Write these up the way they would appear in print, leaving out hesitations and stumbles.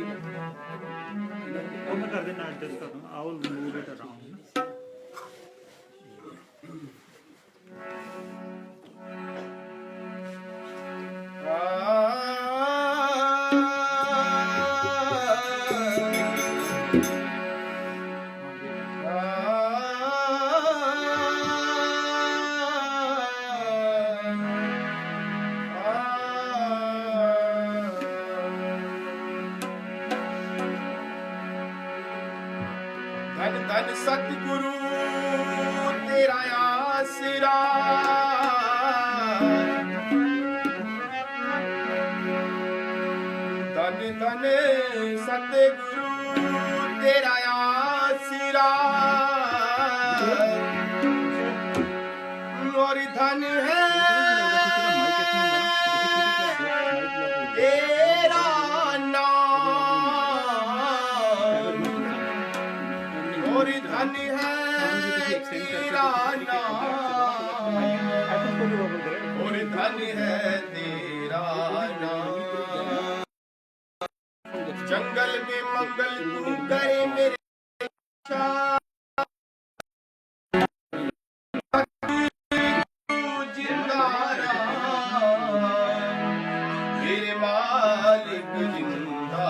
वो मैं कर देना एडजस्ट कर दूँ I will move it around धन धन सतगुरु तेरा आसरा धन धन सतगुरु तेरा आसरा और धन है तेरा नाम और धन है तेरा नाम और धन है तेरा नाम जंगल में मंगल तू करे मेरे जिंदा रहा मेरे मालिक जिंदा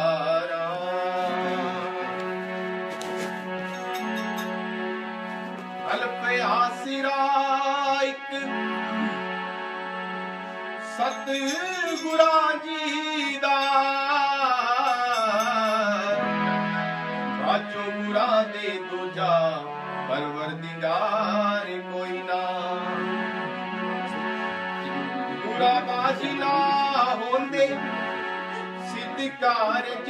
अल्प आसरा एक सतगुरा जी दा बाचो गुरा दे दूजा परवरदिगार कोई ना गुरा बाजी ना होंदे सिद्ध कारज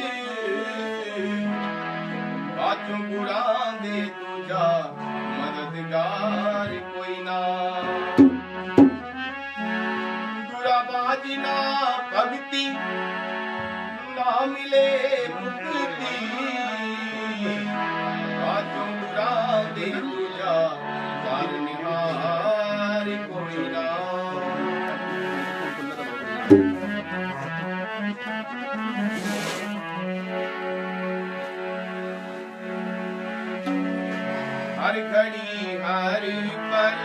बाचो गुरा दे दूजा मददगार कोई ना गुरा बाजी ना भक्ति ना मिले मुक्ति बाजू गुरा दे तुझा तारनिहार कोई ना हर घड़ी हर पल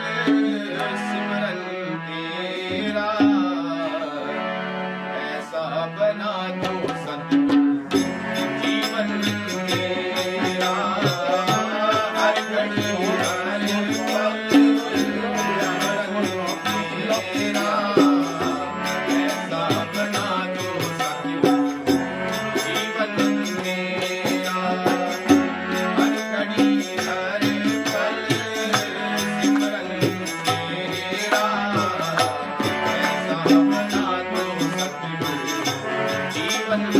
सिमरन तेरा ऐसा बना दो सतगुरु जीवन मेरा हर घड़ी हर पल सिमरन तेरा ऐसा बना दो सतगुरु जीवन मेरा हर घड़ी हर जीवन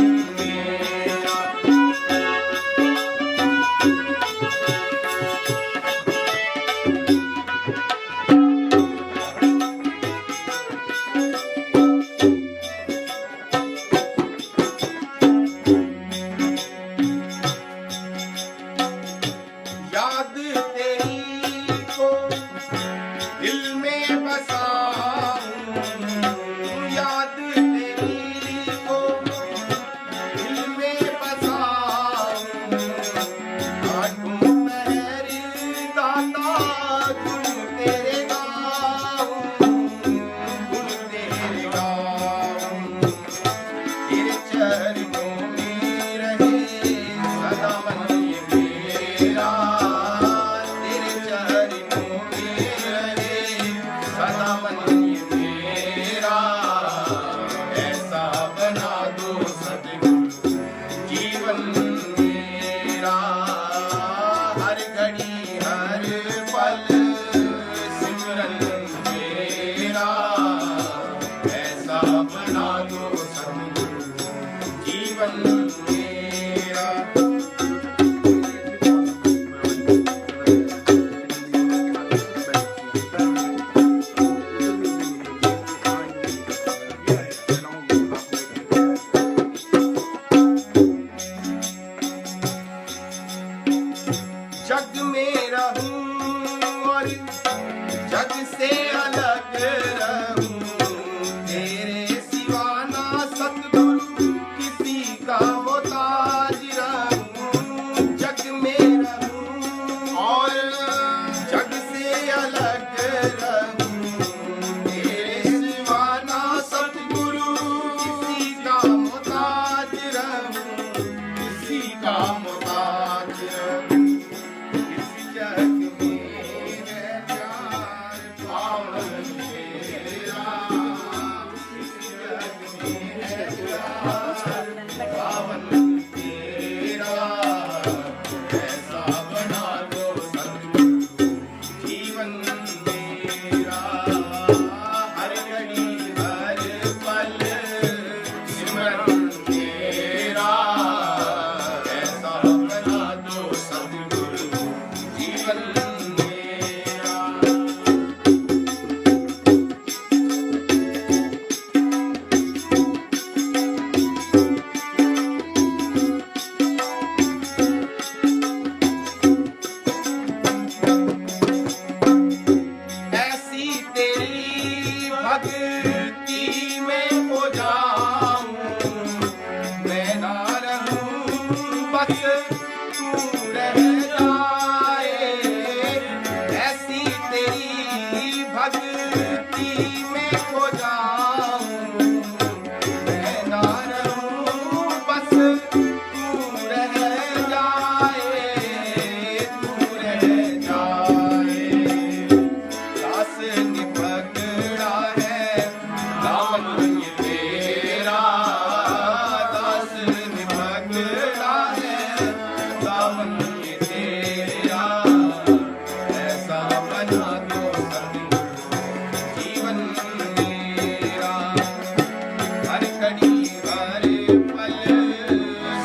हरे फल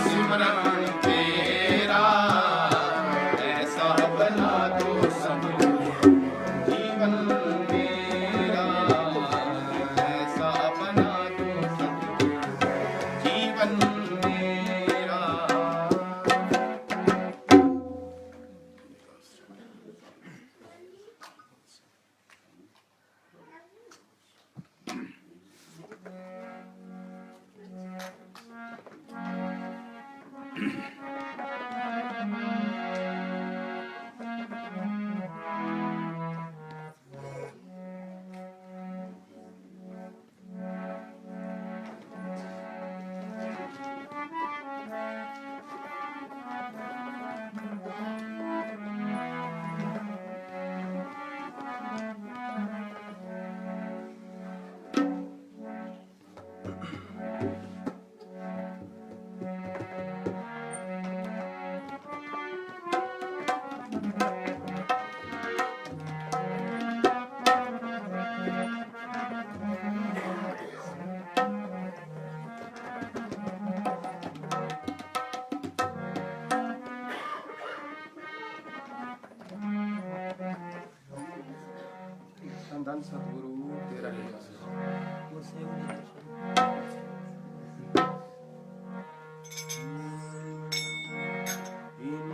सिमरन तेरा, ऐसा बना दो सब जीवन मेरा, ऐसा बना दो सब जीवन मेरा। धन सतगुरु तेरा ही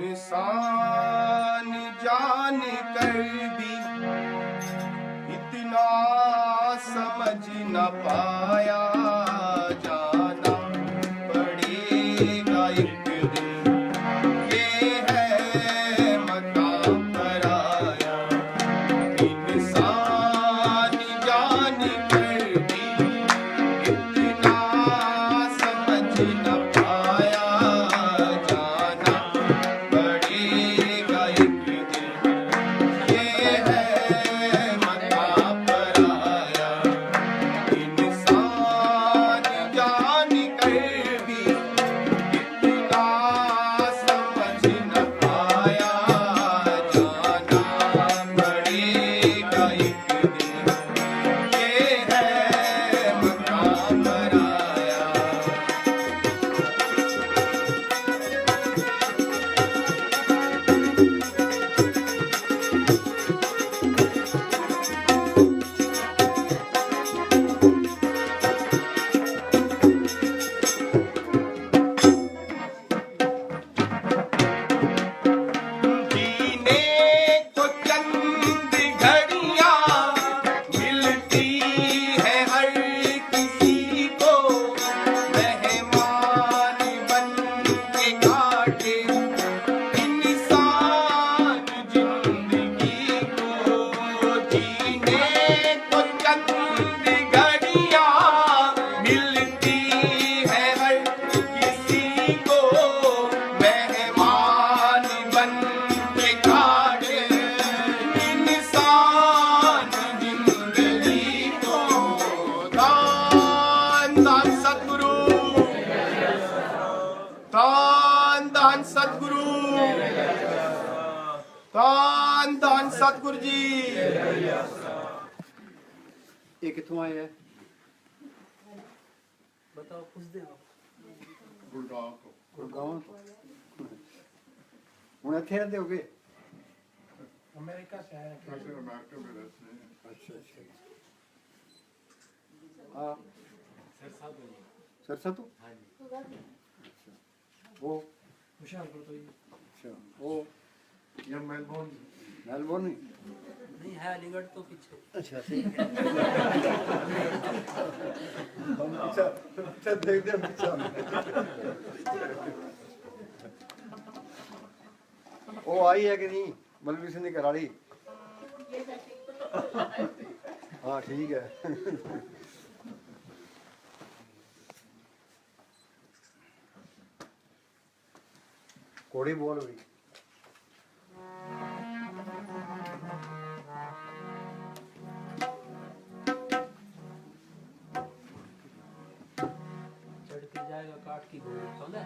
इंसान जान कर भी इतना समझ न पाया, जाना पड़ेगा एक दिन, ये है मकाम पराया। इंसान जान कर भी इतना समझ न पाया, जाना पड़ेगा एक दिन, ये है मकाम पराया। इंसान जान कर भी इतना समझ न पाया, जाना पड़ेगा एक दिन, ये है मकाम पराया। जीने को चंद घड़ियां मिलती है हर किसी को, मेहमान बन के काटे इंसान जिंदगी को। जीने को चंद घड़ियां मिलती है हर किसी को, मेहमान बन के काटे इंसान जिंदगी को। दान दान सतगुरु, दान दान सतगुरु, दान दान सतगुरु जी। ਇਹ ਕਿੱਥੋਂ ਆਏ ਹੈ? बताओ पूछते आप। ਗੁਰਗਾਉਂ ਤੋਂ। ਹੁਣ ਇੱਥੇ ਰਹਿੰਦੇ ਹੋਗੇ? अमेरिका से आया क्या? ਅੱਛਾ ਅੱਛਾ। ਹਾਂ सरसा ਤੋਂ? ਅੱਛਾ। ਉਹ होशियारपुर तो ही ਅੱਛਾ ਉਹ ਮੈਲਬੌਰਨ ਹੀ? नहीं है, अलीगढ़ तो पीछे। ਅੱਛਾ ਠੀਕ ਹੈ। ਅੱਛਾ ਅੱਛਾ ਦੇਖਦੇ ਹਾਂ ਪਿੱਛਾ। ਉਹ ਆਈ ਹੈ ਕਿ ਨਹੀਂ ਬਲਵੀਰ ਸਿੰਘ ਦੀ ਘਰਵਾਲੀ? ਹਾਂ ਠੀਕ ਹੈ। ਕੋੜੀ ਬੋਲ ਵੀ। चढ़ के जाएगा काट की गोली, समझा?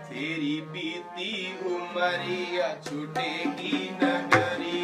तेरी बीती उमरिया छूटेगी नगरी,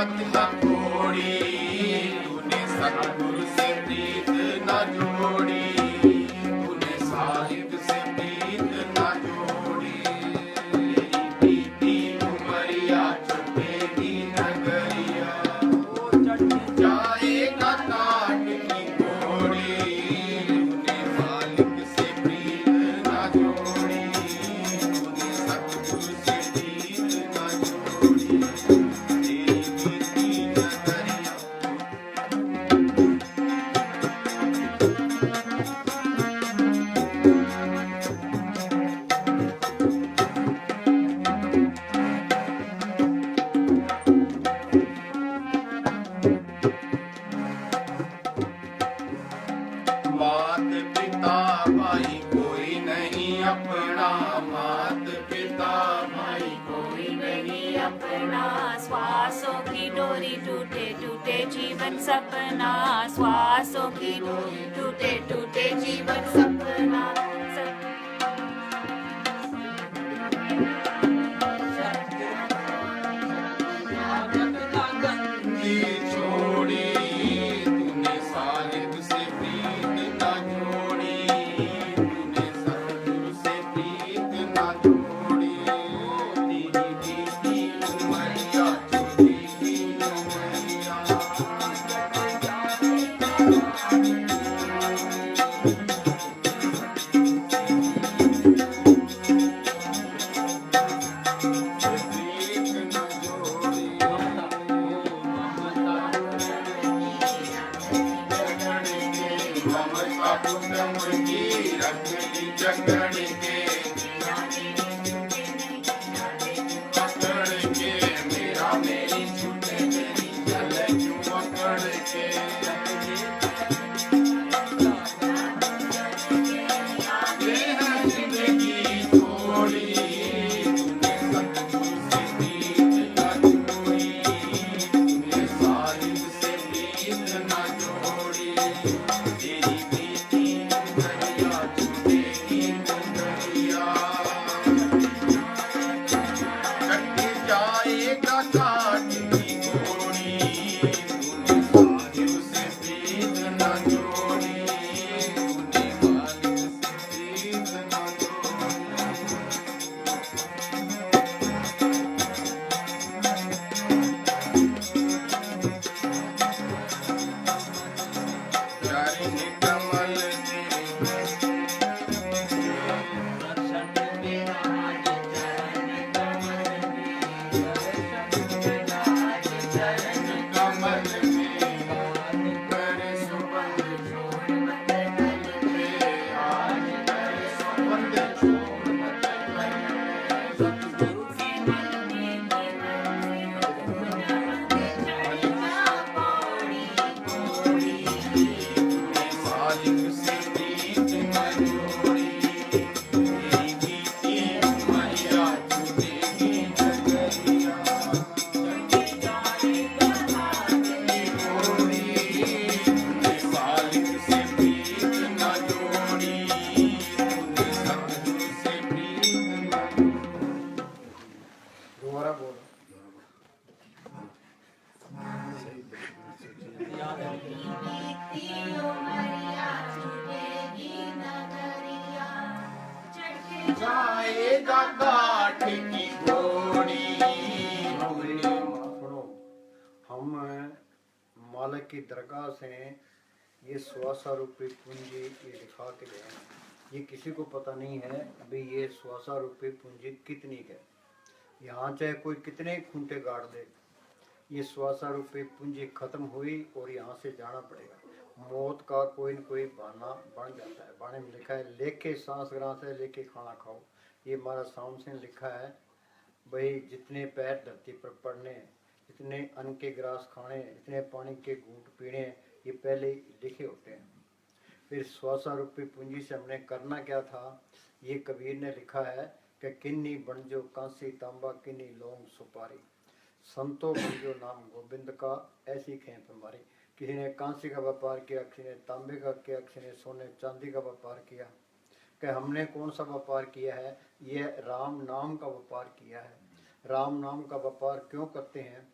सत न छोड़ी, तूने सतगुरु से प्रीत न जोड़ी, तूने साहिब से प्रीत न जोड़ी। तेरी प्रीति उमरिया छुटेगी नगरिया, जाएगा काट की घोड़ी, तूने मालिक से प्रीत न जोड़ी, तूने सतगुरु से प्रीत न जोड़ी। तेरी प्रीति नगरिया मात पिता भाई कोई नहीं अपना, मात पिता भाई कोई नहीं अपना श्वासों की डोरी टूटे टूटे जीवन सपना, श्वासों की डोरी टूटे टूटे जीवन सपना। की छोड़ी, तूने साहिब से प्रीत न जोड़ी, तूने सतगुरु से प्रीत न जोड़ी। तेरी प्रीति उमरिया छुटेगी नगरिया, प्रीत न जोड़ी। ममता पुतम की रखली जकड़ के, पकड़ के मेरा मेरी छूटे मेरी जल क्यों पकड़ के। ये है जिंदगी थोड़ी, तूने सतगुरु से प्रीत न जोड़ी, तूने साहिब से प्रीत न जोड़ी। तेरी प्रीति नगरिया छूटेगी नगरिया, कट जाएगा काट की घोड़ी, तूने साहिब से प्रीत न जोड़ी, तूने मालिक से प्रीत न जोड़ी। चरण कमल कमल में कर सुबंध छोड़ मत कल पे, आज कर सुबंध छोड़ मत कल पे। सतगुरु की तूने साहिब से प्रीत न जोड़ी, तेरी प्रीति उमरिया छूटेगी नगरिया, जोड़ी। तूने साहिब से प्रीत न जोड़ी, तूने सतगुरु से प्रीत न जोड़ी। दोबारा बोलो। जाएगा काठ की घोड़ी। सुनो, हम मालिक की दरगाह से ये 100 रुपये पूंजी ये दिखा के गए हैं। ये किसी को पता नहीं है अभी ये 100 रुपये पूंजी कितनी है। यहाँ चाहे कोई कितने खूंटे गाड़ दे, ये 100 रुपये पूंजी खत्म हुई और यहाँ से जाना पड़ेगा। मौत का कोई न कोई बहाना बन जाता है। बाणे में लिखा है लेके सांस ग्रास है लेके खाना खाओ। ये हमारा सामने लिखा है भाई जितने पैर धरती पर पड़ने, इतने अन्न के ग्रास खाने, इतने पानी के घूंट पीने, ये पहले ही लिखे होते हैं। फिर 100 रुपये पूंजी से हमने करना क्या था, ये कबीर ने लिखा है कि किन्नी बनजो कांसी तांबा किन्नी लौंग सुपारी, संतो बनजो नाम गोविंद का ऐसी खेप हमारी। किसी ने कांसी का व्यापार किया, किसी ने तांबे का किया, किसी ने सोने चांदी का व्यापार किया। कि हमने कौन सा व्यापार किया है, ये राम नाम का व्यापार किया है। राम नाम का व्यापार क्यों करते हैं?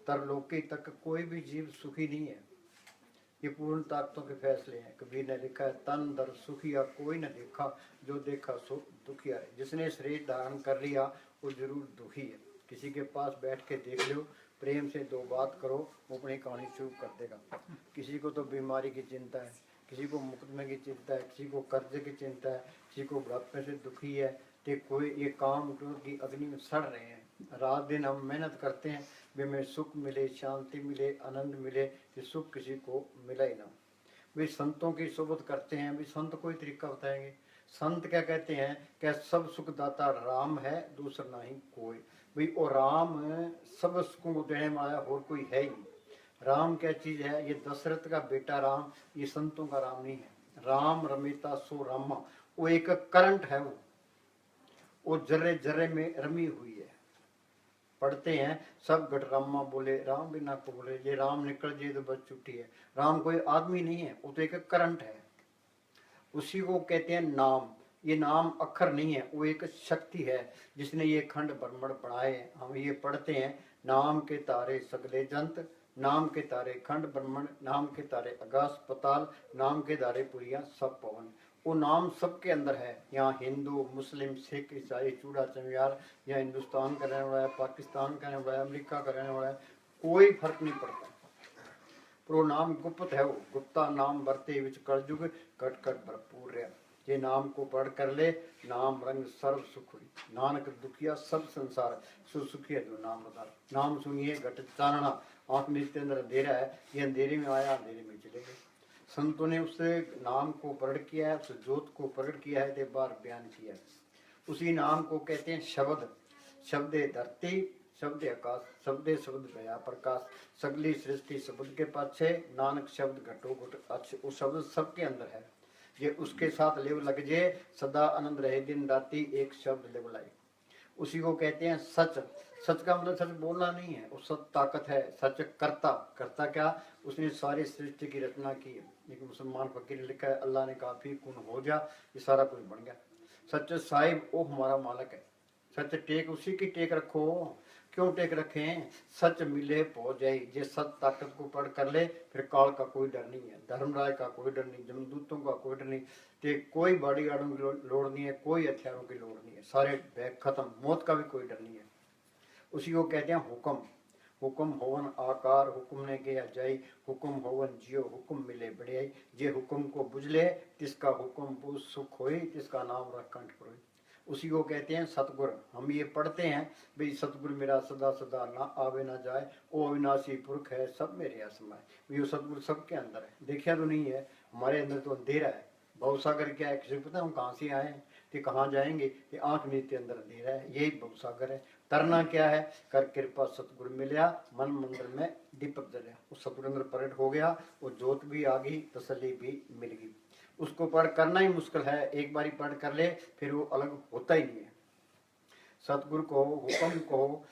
तरलोकी तक कोई भी जीव सुखी नहीं है। ये पूर्ण ताकतों के फैसले हैं। कबीर ने लिखा है, तन दर सुखिया कोई न देखा, जो देखा सो दुखिया है। जिसने शरीर धारण कर लिया वो जरूर दुखी है। किसी के पास बैठ के देख लो, प्रेम से 2 बात करो, वो अपनी कहानी शुरू कर देगा। किसी को तो बीमारी की चिंता है, किसी को मुकदमे की चिंता है, किसी को कर्जे की चिंता है, किसी को बुढ़ापे से दुखी है, तो कोई ये काम की अग्नि में सड़ रहे हैं। रात दिन हम मेहनत करते हैं भी हमें सुख मिले, शांति मिले, आनंद मिले, कि सुख किसी को मिला ही ना। वे संतों की सोबत करते हैं, भी संत कोई तरीका बताएंगे। संत क्या कहते हैं, क्या सब सुखदाता राम है, दूसरा नहीं कोई। भाई वो राम सब सुखों को देने वाला और कोई है ही नहीं। राम क्या चीज है, ये दशरथ का बेटा राम, ये संतों का राम नहीं है। राम रमिता सो रामा, वो एक करंट है, वो जर्रे जर्रे में रमी हुई है। पढ़ते हैं सब घट रामा बोले, राम बिना को बोले, ये राम निकल जाए तो बच छुट्टी है। राम कोई आदमी नहीं है, वो तो एक करंट है। उसी को कहते हैं नाम। ये नाम अक्षर नहीं है, वो एक शक्ति है जिसने ये खंड ब्रह्मांड बनाए। हम ये पढ़ते हैं, नाम के तारे सगले जंत, नाम के तारे खंड ब्रह्मांड, नाम के तारे आकाश पताल, नाम के तारे पुरिया सब पवन। वो नाम सबके अंदर है। यहाँ हिंदू, मुस्लिम, सिख, ईसाई, चूड़ा चमियार, या हिंदुस्तान का रहने वाला है, पाकिस्तान का रहने वाला है, अमेरिका का रहने वाला है, कोई फर्क नहीं पड़ता। पर वो नाम गुप्त है। वो गुप्ता नाम बरते विच कलयुग, कट कट भरपूर रहा। ये नाम को पढ़ कर ले, नाम रंग सर्व सुख हुई। नानक दुखिया सब संसार, सुसुखिया जो नाम बता। नाम सुनिए घट चानना, आंख नीचे अंदर अंधेरा है, ये अंधेरे में आया, अंधेरे में चले गए। संतों ने उस नाम को प्रकट किया है, उस ज्योत को प्रकट किया है, ते बार बयान किया है। उसी नाम को कहते हैं शब्द। शब्दे धरती, शब्दे आकाश, शब्दे शब्द गया प्रकाश, सगली सृष्टि शब्द के पाछे, नानक शब्द घटो घट अच्छे। वो शब्द सबके अंदर है। ये उसके साथ लेव लग जे, सदा आनंद रहे दिन राती, एक शब्द लेव लाई। उसी को कहते हैं सच। सच का मतलब सच बोलना नहीं है, वो सच ताकत है। सच करता, करता क्या, उसने सारी सृष्टि की रचना की है। एक मुसलमान फकीर ने लिखा है, अल्लाह ने काफी कुन हो जा, ये सारा कुछ बन गया। सच साहिब वो हमारा मालिक है। सच टेक उसी की टेक रखो। क्यों टेक रखें, सच मिले पहुंच जाए। जे सच ताकत को पढ़ कर ले, फिर काल का कोई डर नहीं है, धर्मराज का कोई डर नहीं, जमदूतों का कोई डर नहीं, ते कोई बॉडीगार्डों की लोड़ नहीं है, कोई हथियारों की लोड़ नहीं है, सारे बैग खत्म, मौत का भी कोई डर नहीं है। उसी को कहते हैं हुक्म। हुक्म होवन आकार, हुक्म ने किया जाई, हुक्म होवन जियो, हुक्म मिले बढ़ियाई। जे हुक्म को बुझले, तिसका हुक्म बुझ सुख होई, तिसका नाम रख कंठ परोई। उसी को कहते हैं सतगुर। हम ये पढ़ते हैं भाई, सतगुर मेरा सदा सदा ना आवे ना जाए, ओ अविनाशी पुरख है सब मेरे असमाय। ये सतगुर सबके अंदर है। देखा तो नहीं है, हमारे अंदर तो अंधेरा है। भवसागर क्या है, किसी को पता हम कहाँ से आए हैं, कि कहाँ जाएंगे, कि आंख नीचे अंदर अंधेरा है, यही भवसागर है। तरना क्या है, कर कृपा सतगुर मिलया, मन मंदिर में दीपक जलिया। उस सतगुर अंदर प्रकट हो गया, वो जोत भी आ गई, तसल्ली भी मिल गई। उसको पढ़ करना ही मुश्किल है, एक बारी पढ़ कर ले फिर वो अलग होता ही नहीं है। सतगुरु को, हुक्म को,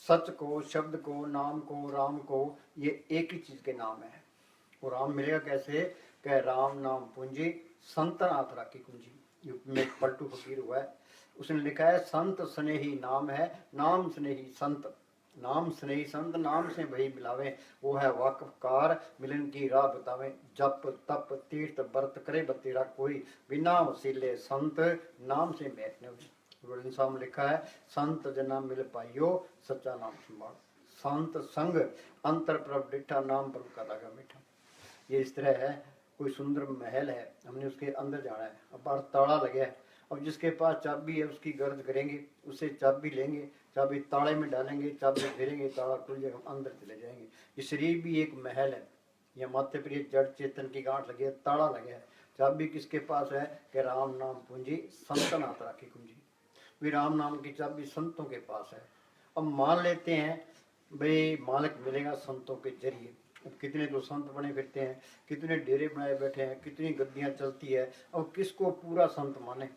सच को, शब्द को, नाम को, राम को, ये एक ही चीज के नाम है। वो राम मिलेगा कैसे, कह राम नाम पूंजी, संतन हाथ राखी कुंजी। यूपी में पलटू फकीर हुआ है, उसने लिखा है, संत स्नेही नाम है, नाम स्नेही संत। नाम स्नेही संत, नाम से भई मिलावे, वो है वाकफकार, मिलन की राह बतावे। जप तप तीर्थ व्रत करे बतेरा कोई, बिना वसीले संत, नाम से बैठने हुए। साहब लिखा है, संत जना मिल पाइयो, सच्चा नाम संभाल। संत संग अंतर प्रभ डिठा, नाम प्रभु का लगा मीठा। ये इस तरह है, कोई सुंदर महल है, हमने उसके अंदर जाना है, अब बाहर ताला लगे है। अब जिसके पास चाबी है उसकी गर्ज करेंगे, उससे चाबी लेंगे, चाबी ताले में डालेंगे, चाबी फेरेंगे, ताला खुल जाएगा, हम अंदर चले जाएंगे। ये शरीर भी एक महल है, यह माथे पर ये जड़ चेतन की गांठ लगी है, ताला लगे है। चाबी किसके पास है, कि राम नाम पूंजी, संतन हाथ राखी कुंजी। भी राम नाम की चाबी संतों के पास है। अब मान लेते हैं भाई मालिक मिलेगा संतों के जरिए। अब कितने तो संत बने फिरते हैं, कितने डेरे बनाए बैठे हैं, कितनी गद्दियाँ चलती है। अब किसको पूरा संत माने।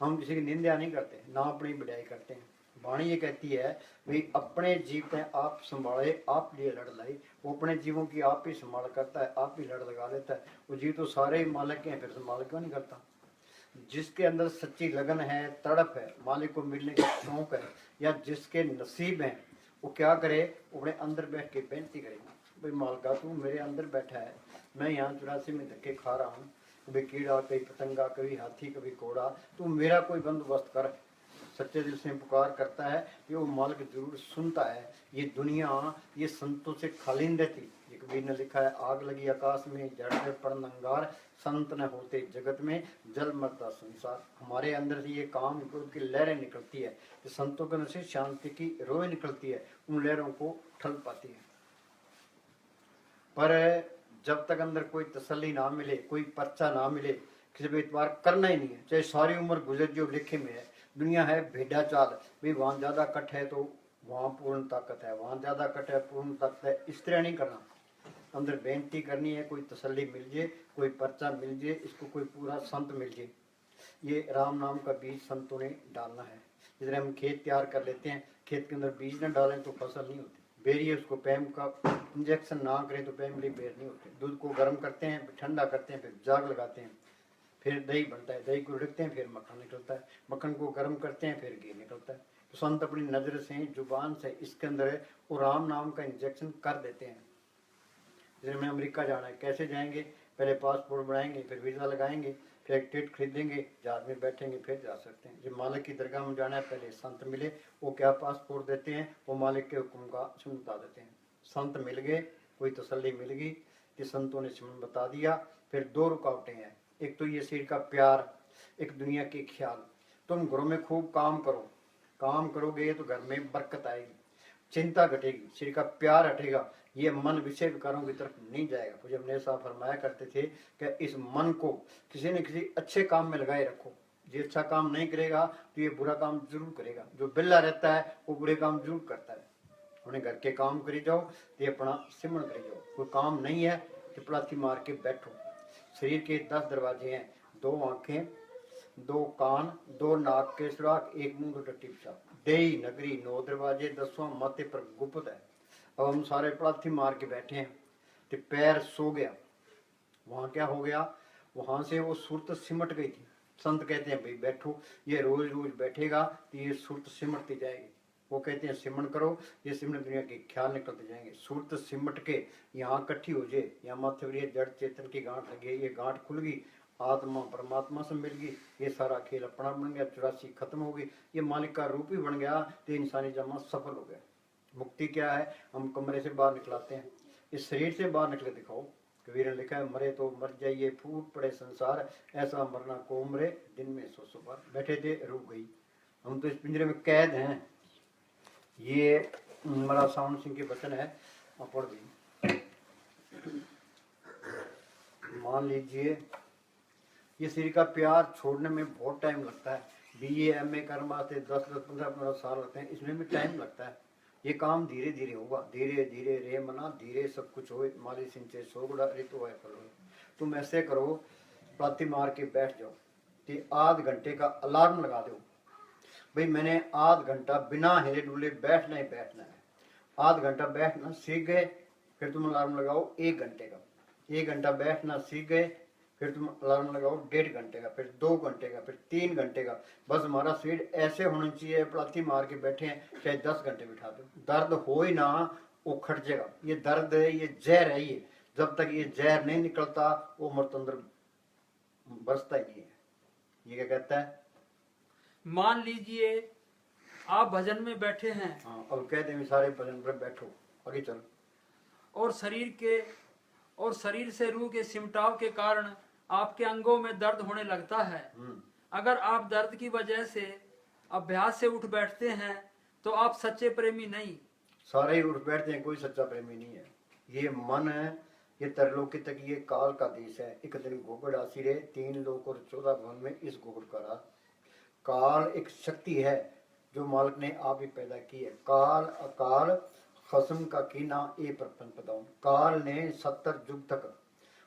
हम किसी की निंदा नहीं करते, ना अपनी बढ़ाई करते हैं। वाणी ये कहती है भाई, अपने जीव में आप संभाले, आप लिए लड़ लाई। वो अपने जीवों की आप ही संभाल करता है, आप ही लड़ लगा लेता है। वो जीव तो सारे ही मालिक हैं, फिर संभाल क्यों नहीं करता। जिसके अंदर सच्ची लगन है, तड़प है, मालिक को मिलने का शौक है, या जिसके नसीब है, वो क्या करे, वो अपने अंदर बैठ के बेनती करेगा, भाई मालका तू मेरे अंदर बैठा है, मैं यहाँ 84 में धक्के खा रहा हूँ, कभी कीड़ा कभी पतंगा कभी हाथी कभी घोड़ा, तू मेरा कोई बंदोबस्त कर। सच्चे दिल से पुकार करता है कि वो मालिक जरूर सुनता है। ये दुनिया ये संतों से खाली नहीं रहती। ये कबीर ने लिखा है, आग लगी आकाश में जड़ पड़न अंगार, संत न होते जगत में जल मरता संसार। हमारे अंदर से ये काम की लहरें निकलती है, कि संतों के अंदर से शांति की रोए निकलती है, उन लहरों को ठल पाती है। पर जब तक अंदर कोई तसल्ली ना मिले, कोई पर्चा ना मिले, किसी पे इतबार करना ही नहीं है, चाहे सारी उम्र गुजर जो लिखे में है। दुनिया है भेड़ा चाल, भाई वहाँ ज्यादा कट है तो वहाँ पूर्ण ताकत है, वहाँ ज्यादा कट है पूर्ण ताकत है, इस तरह नहीं करना। अंदर बेनती करनी है, कोई तसल्ली मिल जाए, कोई पर्चा मिल जाए, इसको कोई पूरा संत मिल जाए। ये राम नाम का बीज संतों ने डालना है। जिस हम खेत तैयार कर लेते हैं, खेत के अंदर बीज न डालें तो फसल नहीं होती। बेरी है, उसको पैम का इंजेक्शन ना करें तो पैम लिए बेर नहीं होते। दूध को गर्म करते हैं, फिर ठंडा करते हैं, फिर जाग लगाते हैं, फिर दही बनता है, दही को रखते हैं, फिर मक्खन निकलता है, मक्खन को गर्म करते हैं, फिर घी निकलता है। तो संत अपनी नजर से जुबान से इसके अंदर वो राम नाम का इंजेक्शन कर देते हैं। जैसे हमें अमेरिका जाना है, कैसे जाएंगे, पहले पासपोर्ट बनाएंगे, फिर वीज़ा लगाएंगे, फिर एक टिकट खरीदेंगे, जहाज में बैठेंगे, फिर जा सकते हैं। जब मालिक की दरगाह में जाना है, पहले संत मिले, वो क्या पासपोर्ट देते हैं, वो मालिक के हुक्म का सुन बता देते हैं। संत मिल गए, कोई तसल्ली मिल गई कि संतों ने सुन बता दिया। फिर दो रुकावटें हैं, एक तो ये शरीर का प्यार, एक दुनिया के ख्याल। तुम घरों में खूब काम करो, काम करोगे तो घर में बरकत आएगी, चिंता घटेगी, शरीर का प्यार हटेगा, ये मन विषय विकारों की तरफ नहीं जाएगा। मुझे अपने साहब फरमाया करते थे कि इस मन को किसी न किसी अच्छे काम में लगाए रखो। ये अच्छा काम नहीं करेगा तो ये बुरा काम जरूर करेगा। जो बिल्ला रहता है वो बुरे काम जरूर करता है। अपने घर के काम करी जाओ तो ये अपना सिमरण करी जाओ। कोई काम नहीं है तो पलाथी मार के बैठो। शरीर के 10 दरवाजे हैं, 2 आंखें, 2 कान, 2 नाक के सुराख, 1 मुंह, 2 टट्टी पेशाब। देही नगरी 9 दरवाजे, 10वां माथे पर गुप्त है। अब हम सारे पलाथी मार के बैठे हैं तो पैर सो गया। वहां क्या हो गया, वहां से वो सुरत सिमट गई थी। संत कहते हैं भाई बैठो, ये रोज रोज बैठेगा तो ये सुरत सिमटती जाएगी। वो कहते हैं सिमरण करो, ये सिमरण दुनिया के ख्याल निकलते जाएंगे। सुरत सिमट के यहाँ इकट्ठी हो जाए, यहाँ माथे पर जड़ चेतन की गांठ लगी, ये गांठ खुल गई, आत्मा परमात्मा से मिल गई, ये सारा खेल अपना बन गया, 84 खत्म हो गई, ये मालिक का रूप ही बन गया, तो इंसानी जमा सफल हो गया। मुक्ति क्या है, हम कमरे से बाहर निकलाते हैं, इस शरीर से बाहर निकले दिखाओ। कबीर ने लिखा है, मरे तो मर जाइए फूट पड़े संसार, ऐसा मरना को मरे दिन में 100 बार। बैठे थे रूह गई, हम तो इस पिंजरे में कैद हैं। ये मरा सावन सिंह के वचन है, पढ़ दी। मान लीजिए ये शरीर का प्यार छोड़ने में बहुत टाइम लगता है। BA MA करने वास्ते 10-15 साल लगते हैं, इसमें भी टाइम लगता है। ये काम धीरे धीरे होगा, धीरे धीरे रे मना धीरे सब कुछ हो। माली सिंचे सोगड़ा ऋतु है करो। तुम ऐसे करो, पाती मार के बैठ जाओ, तो आध घंटे का अलार्म लगा दो। भाई मैंने आध घंटा बिना हिले डुले बैठना ही बैठना है। आध घंटा बैठना सीख गए, फिर तुम अलार्म लगाओ 1 घंटे का। 1 घंटा बैठना सीख गए, फिर तुम अलार्म लगाओ 1.5 घंटे का, फिर 2 घंटे का, फिर 3 घंटे का। बस हमारा शरीर ऐसे होना चाहिए, पलाथी मार के बैठे हैं, चाहे 10 घंटे बिठा दो, दर्द हो ही ना, वो खट जाएगा। ये दर्द है, ये जहर है। ये जब तक ये जहर नहीं निकलता वो मर्द अंदर बरसता ही नहीं है। ये क्या कहता है, मान लीजिए आप भजन में बैठे हैं। हाँ, अब कहते हैं सारे भजन पर बैठो, आगे चलो। और शरीर से रूह के सिमटाव के कारण आपके अंगों में दर्द होने लगता है। अगर आप दर्द की वजह से अभ्यास से उठ बैठते हैं तो आप सच्चे प्रेमी नहीं। सारे ही उठ बैठते हैं, कोई सच्चा प्रेमी नहीं है। ये मन है, ये तरलोकी तक ये काल का देश है। एक दिन गोगड़ आसी रहे, 3 लोक और 14 भवन में इस गोगड़ का राज। काल एक शक्ति है जो मालिक ने आप ही पैदा की है। काल अकाल खसम का कीना ए प्रपंच पदाऊं। काल ने 70 युग तक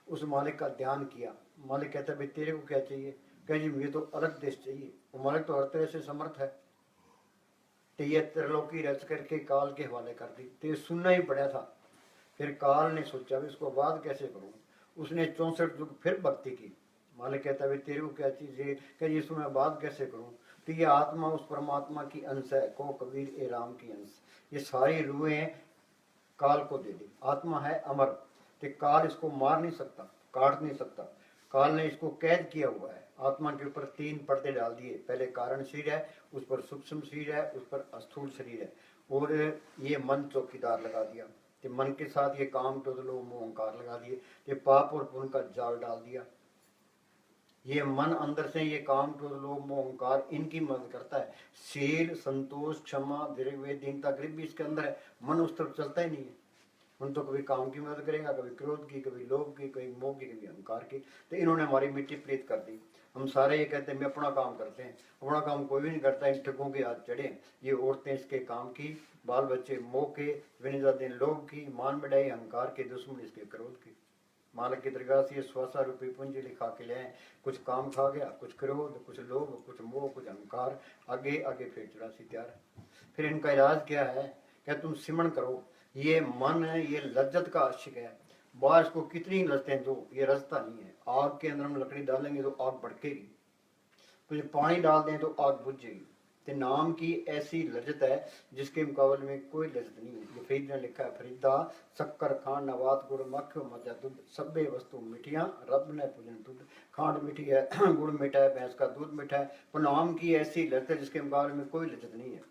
उस मालिक का ध्यान किया। मालिक कहता है भाई तेरे को क्या चाहिए, कहे जी मुझे तो अलग देश चाहिए। वो मालिक तो हर तरह से समर्थ है। तो ये त्रिलोकी रच करके काल के हवाले कर दी, तो ये सुनना ही पड़ा था। फिर काल ने सोचा भी इसको बात कैसे करूं, उसने 64 युग फिर भक्ति की। मालिक कहता है तेरे को क्या चीज़, कह इसको मैं बात कैसे करूं। तो ये आत्मा उस परमात्मा की अंश है, को कबीर ए राम की अंश। ये सारी रूहें काल को दे दी। आत्मा है अमर, तो काल इसको मार नहीं सकता, काट नहीं सकता। काल ने इसको कैद किया हुआ है। आत्मा के ऊपर 3 पर्दे डाल दिए। पहले कारण शरीर है, उस पर सूक्ष्म शरीर है, उस पर स्थूल शरीर है, और ये मन चौकीदार लगा दिया। तो मन के साथ ये काम क्रोध लोभ मोह अहंकार लगा दिए। ये पाप और पुण्य का जाल डाल दिया। ये मन अंदर से ये काम क्रोध लोभ मोह अहंकार इनकी मदद करता है। शील, संतोष, क्षमा, दीर्घ, दीनता, गरीबी इसके अंदर है। मन उस तरफ चलता ही नहीं है। उन तो कभी काम की मदद करेगा, कभी क्रोध की, कभी लोभ की, कभी मोह की, कभी अहंकार की। तो इन्होंने हमारी मिट्टी प्रीत कर दी। हम सारे ये कहते हैं मैं अपना काम करते हैं, अपना काम कोई भी नहीं करता। इन ठगों के हाथ चढ़े। ये औरतें इसके काम की, बाल बच्चे मोह के, विनिजा दिन लोभ की, मान बढ़ाई अहंकार के, दुश्मन इसके क्रोध की। मालिक की दरगाह से ये स्वासा रूपी पूंजी लिखा के ले आए। कुछ काम खा गया, कुछ क्रोध, कुछ लोभ, कुछ मोह, कुछ अहंकार, आगे आगे फिर 84 तैयार है। फिर इनका इलाज क्या है? क्या तुम सिमरण करो। ये मन है, ये लज्जत का आशिक है। बाहर इसको कितनी लज्जतें दो, ये रजता नहीं है। आग के अंदर हम लकड़ी डालेंगे तो आग भड़केगी, कुछ पानी डाल दें तो आग बुझ जाएगी। तो नाम की ऐसी लज्जत है जिसके मुकाबले में कोई लज्जत नहीं है। ये फरीद ने लिखा है, फरीदा शक्कर खांड नवात गुड़ मक्खियो मजा दूध, सब्बे वस्तु मिठियां रब ने पूजन दूध। खांड मीठी है, गुड़ मीठा है, भैंस का दूध मीठा है, पर नाम की ऐसी लज्जत है जिसके मुकाबले में कोई लज्जत नहीं है।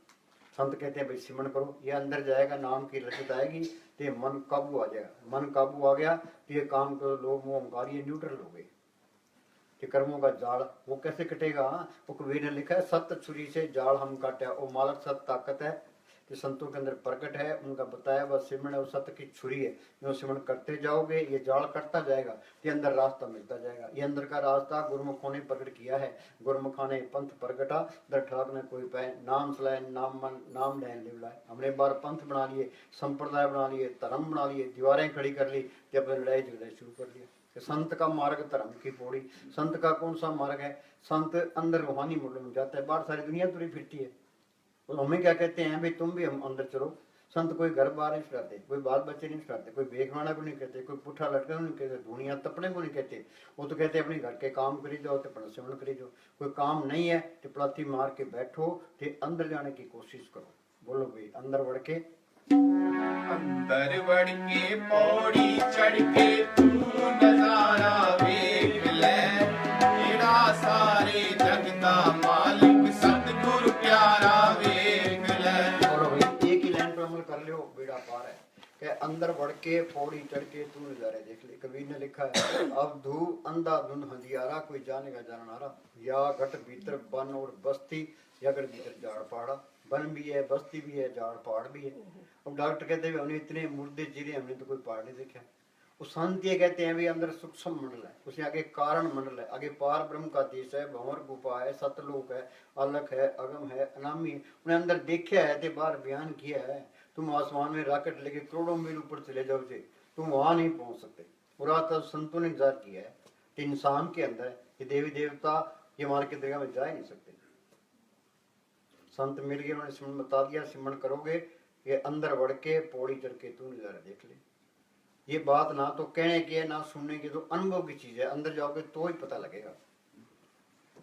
संत कहते हैं भाई सिमरण करो, ये अंदर जाएगा, नाम की लज्जत आएगी तो मन काबू आ जाएगा। मन काबू आ गया तो ये काम करो, लोभ मोह अहंकार ये न्यूट्रल हो गए। कि कर्मों का जाल वो कैसे कटेगा? वो कबीर ने लिखा है, सत्य छुरी से जाल हम काटे। वो मालक सत्य ताकत है कि संतों के अंदर प्रकट है। उनका बताया वह सिमरण है, वो सत्य की छुरी है। जो सिमरण करते जाओगे ये जाल कटता जाएगा, ये अंदर रास्ता मिलता जाएगा। ये अंदर का रास्ता गुरुमुखों ने प्रकट किया है। गुरुमुखा ने पंथ प्रकटा, दर ठाक ने कोई पाए, नाम सलाए नाम मन नाम लैन लिवलाए। हमने बार पंथ बना लिए, संप्रदाय बना लिए, धर्म बना लिए, दीवारें खड़ी कर ली, जब लड़ाई झगड़े शुरू कर दिया। संत का मार्ग धर्म की पौड़ी। संत का कौन सा मार्ग है? संत अंदर रूहानी मूल्य में जाता है। बाहर सारी दुनिया तुरी फिरती है। और हमें क्या कहते हैं भाई तुम भी हम अंदर चलो। संत कोई घर बाहर नहीं छुड़ाते, कोई बाल बच्चे नहीं छुड़ाते, कोई बेखवाना को नहीं कहते, कोई पुठा लटका को नहीं कहते, धुनिया तपने को नहीं कहते। वो तो कहते अपने घर के काम करी जाओ तो अपना सेवन करी जाओ। कोई काम नहीं है तो पलाती मार के बैठो, तो अंदर जाने की कोशिश करो। बोलो भाई अंदर बढ़ के, अंदर बढ़ के पौड़ी चढ़ के तू नजारा वेख ले। तेरा सारे जग दा मालिक सतगुरु प्यारा वेख ले। बोलो भाई एक ही लाइन पर अमल कर लो, बेड़ा पार है। कि अंदर बढ़ के पौड़ी चढ़ के तू नजारे देख ले। कबीर ने लिखा है, अब धू अंधा धुन हंजियारा, कोई जानेगा जाननारा। या घट भीतर बन और बस्ती, या घट भीतर झाड़ पहाड़ा। वन भी है, बस्ती भी है, झाड़ पहाड़ भी है। अब डॉक्टर कहते हैं हमने इतने मुर्दे जीरे, हमने तो कोई पहाड़ नहीं देखा। वो संत ये कहते हैं भी अंदर सूक्ष्म मंडल है, उसे आगे कारण मंडल है, आगे पार ब्रह्म का देश है, भंवर गुफा है, सतलोक है, अलख है, अगम है, अनामी है। उन्हें अंदर देखा है तो बाहर बयान किया है। तुम आसमान में रॉकेट लेके करोड़ों मील ऊपर चले जाओ जे, तुम वहां नहीं पहुंच सकते। पूरा तब संतों ने इंतजार किया है। तो इंसान के अंदर ये देवी देवता ये मार के दरगाह में जा ही नहीं सकते। संत मिल गए, उन्होंने सिमरन बता दिया, सिमरन करोगे ये अंदर बढ़ के पौड़ी चढ़ के तू नजारा देख ले। ये बात ना तो कहने की है ना सुनने की, तो अनुभव की चीज है। अंदर जाओगे तो ही पता लगेगा।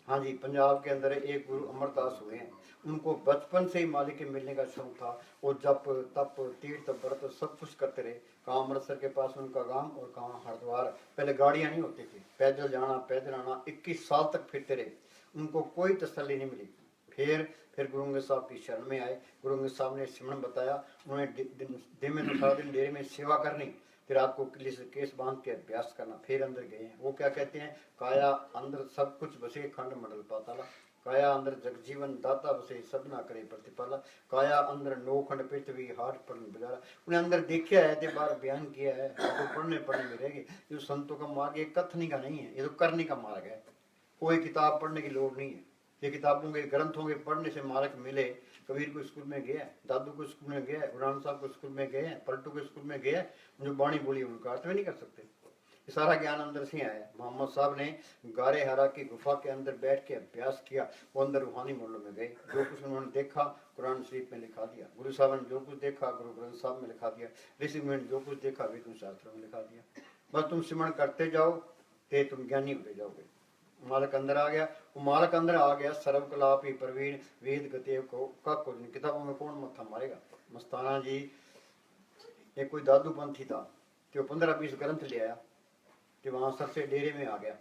हाँ जी, पंजाब के अंदर एक गुरु अमरदास हुए हैं। उनको बचपन से ही मालिक के मिलने का शौक था। वो जप तप तीर्थ व्रत सब कुछ करते रहे। कहाँ अमृतसर के पास उनका गांव और कहाँ हरिद्वार। पहले गाड़ियां नहीं होती थी, पैदल जाना पैदल आना। 21 साल तक फिरते रहे, उनको कोई तसल्ली नहीं मिली। फिर गुरुंगे साहब की शरण में आए। गुरुंगे साहब ने सिमरन बताया। उन्होंने दिन में तो सारा दिन डेरे में सेवा करनी, फिर रात को किले से केस बांध के अभ्यास करना। फिर अंदर गए। वो क्या कहते हैं, काया अंदर सब कुछ बसे खंड मंडल पाताला। काया अंदर जगजीवन दाता बसे सबना करे प्रतिपाला। काया अंदर नौ खंड पृथ्वी हाट पर बिगाड़ा। उन्हें अंदर देखा है तो बार बयान किया है। तो पढ़ने में रहेंगे। जो संतों का मार्ग ये कथनी का नहीं है, ये तो करने का मार्ग है। कोई किताब पढ़ने की लोड़ नहीं है। ये किताबों के ग्रंथों के पढ़ने से मार्ग मिले। कबीर को स्कूल में गया, दादू को स्कूल में गया, गुरु साहब को स्कूल में गए, पलटू को स्कूल में गया। जो बाणी बोली उनका अर्थ भी नहीं कर सकते। ये सारा ज्ञान अंदर से आया है। मोहम्मद साहब ने गारे हरा की गुफा के अंदर बैठ के अभ्यास किया। वो अंदर रूहानी मोहल्लों में गए। जो कुछ उन्होंने देखा कुरान शरीफ में लिखा दिया। गुरु साहब ने जो कुछ देखा गुरु ग्रंथ साहब में लिखा दिया। ऋषि मुनि ने जो कुछ देखा विष्णु शास्त्रों में लिखा दिया। बस तुम सिमरण करते जाओ तो तुम ज्ञानी होते जाओगे। मालक अंदर आ गया। वो मालक अंदर आ गया। सर्व कलाप ही प्रवीण वेद गति को किताबों में कौन मत्था मारेगा। मस्ताना जी एक कोई दादू पंथी था तो 15-20 ग्रंथ ले आया तो वहाँ सबसे डेरे में आ गया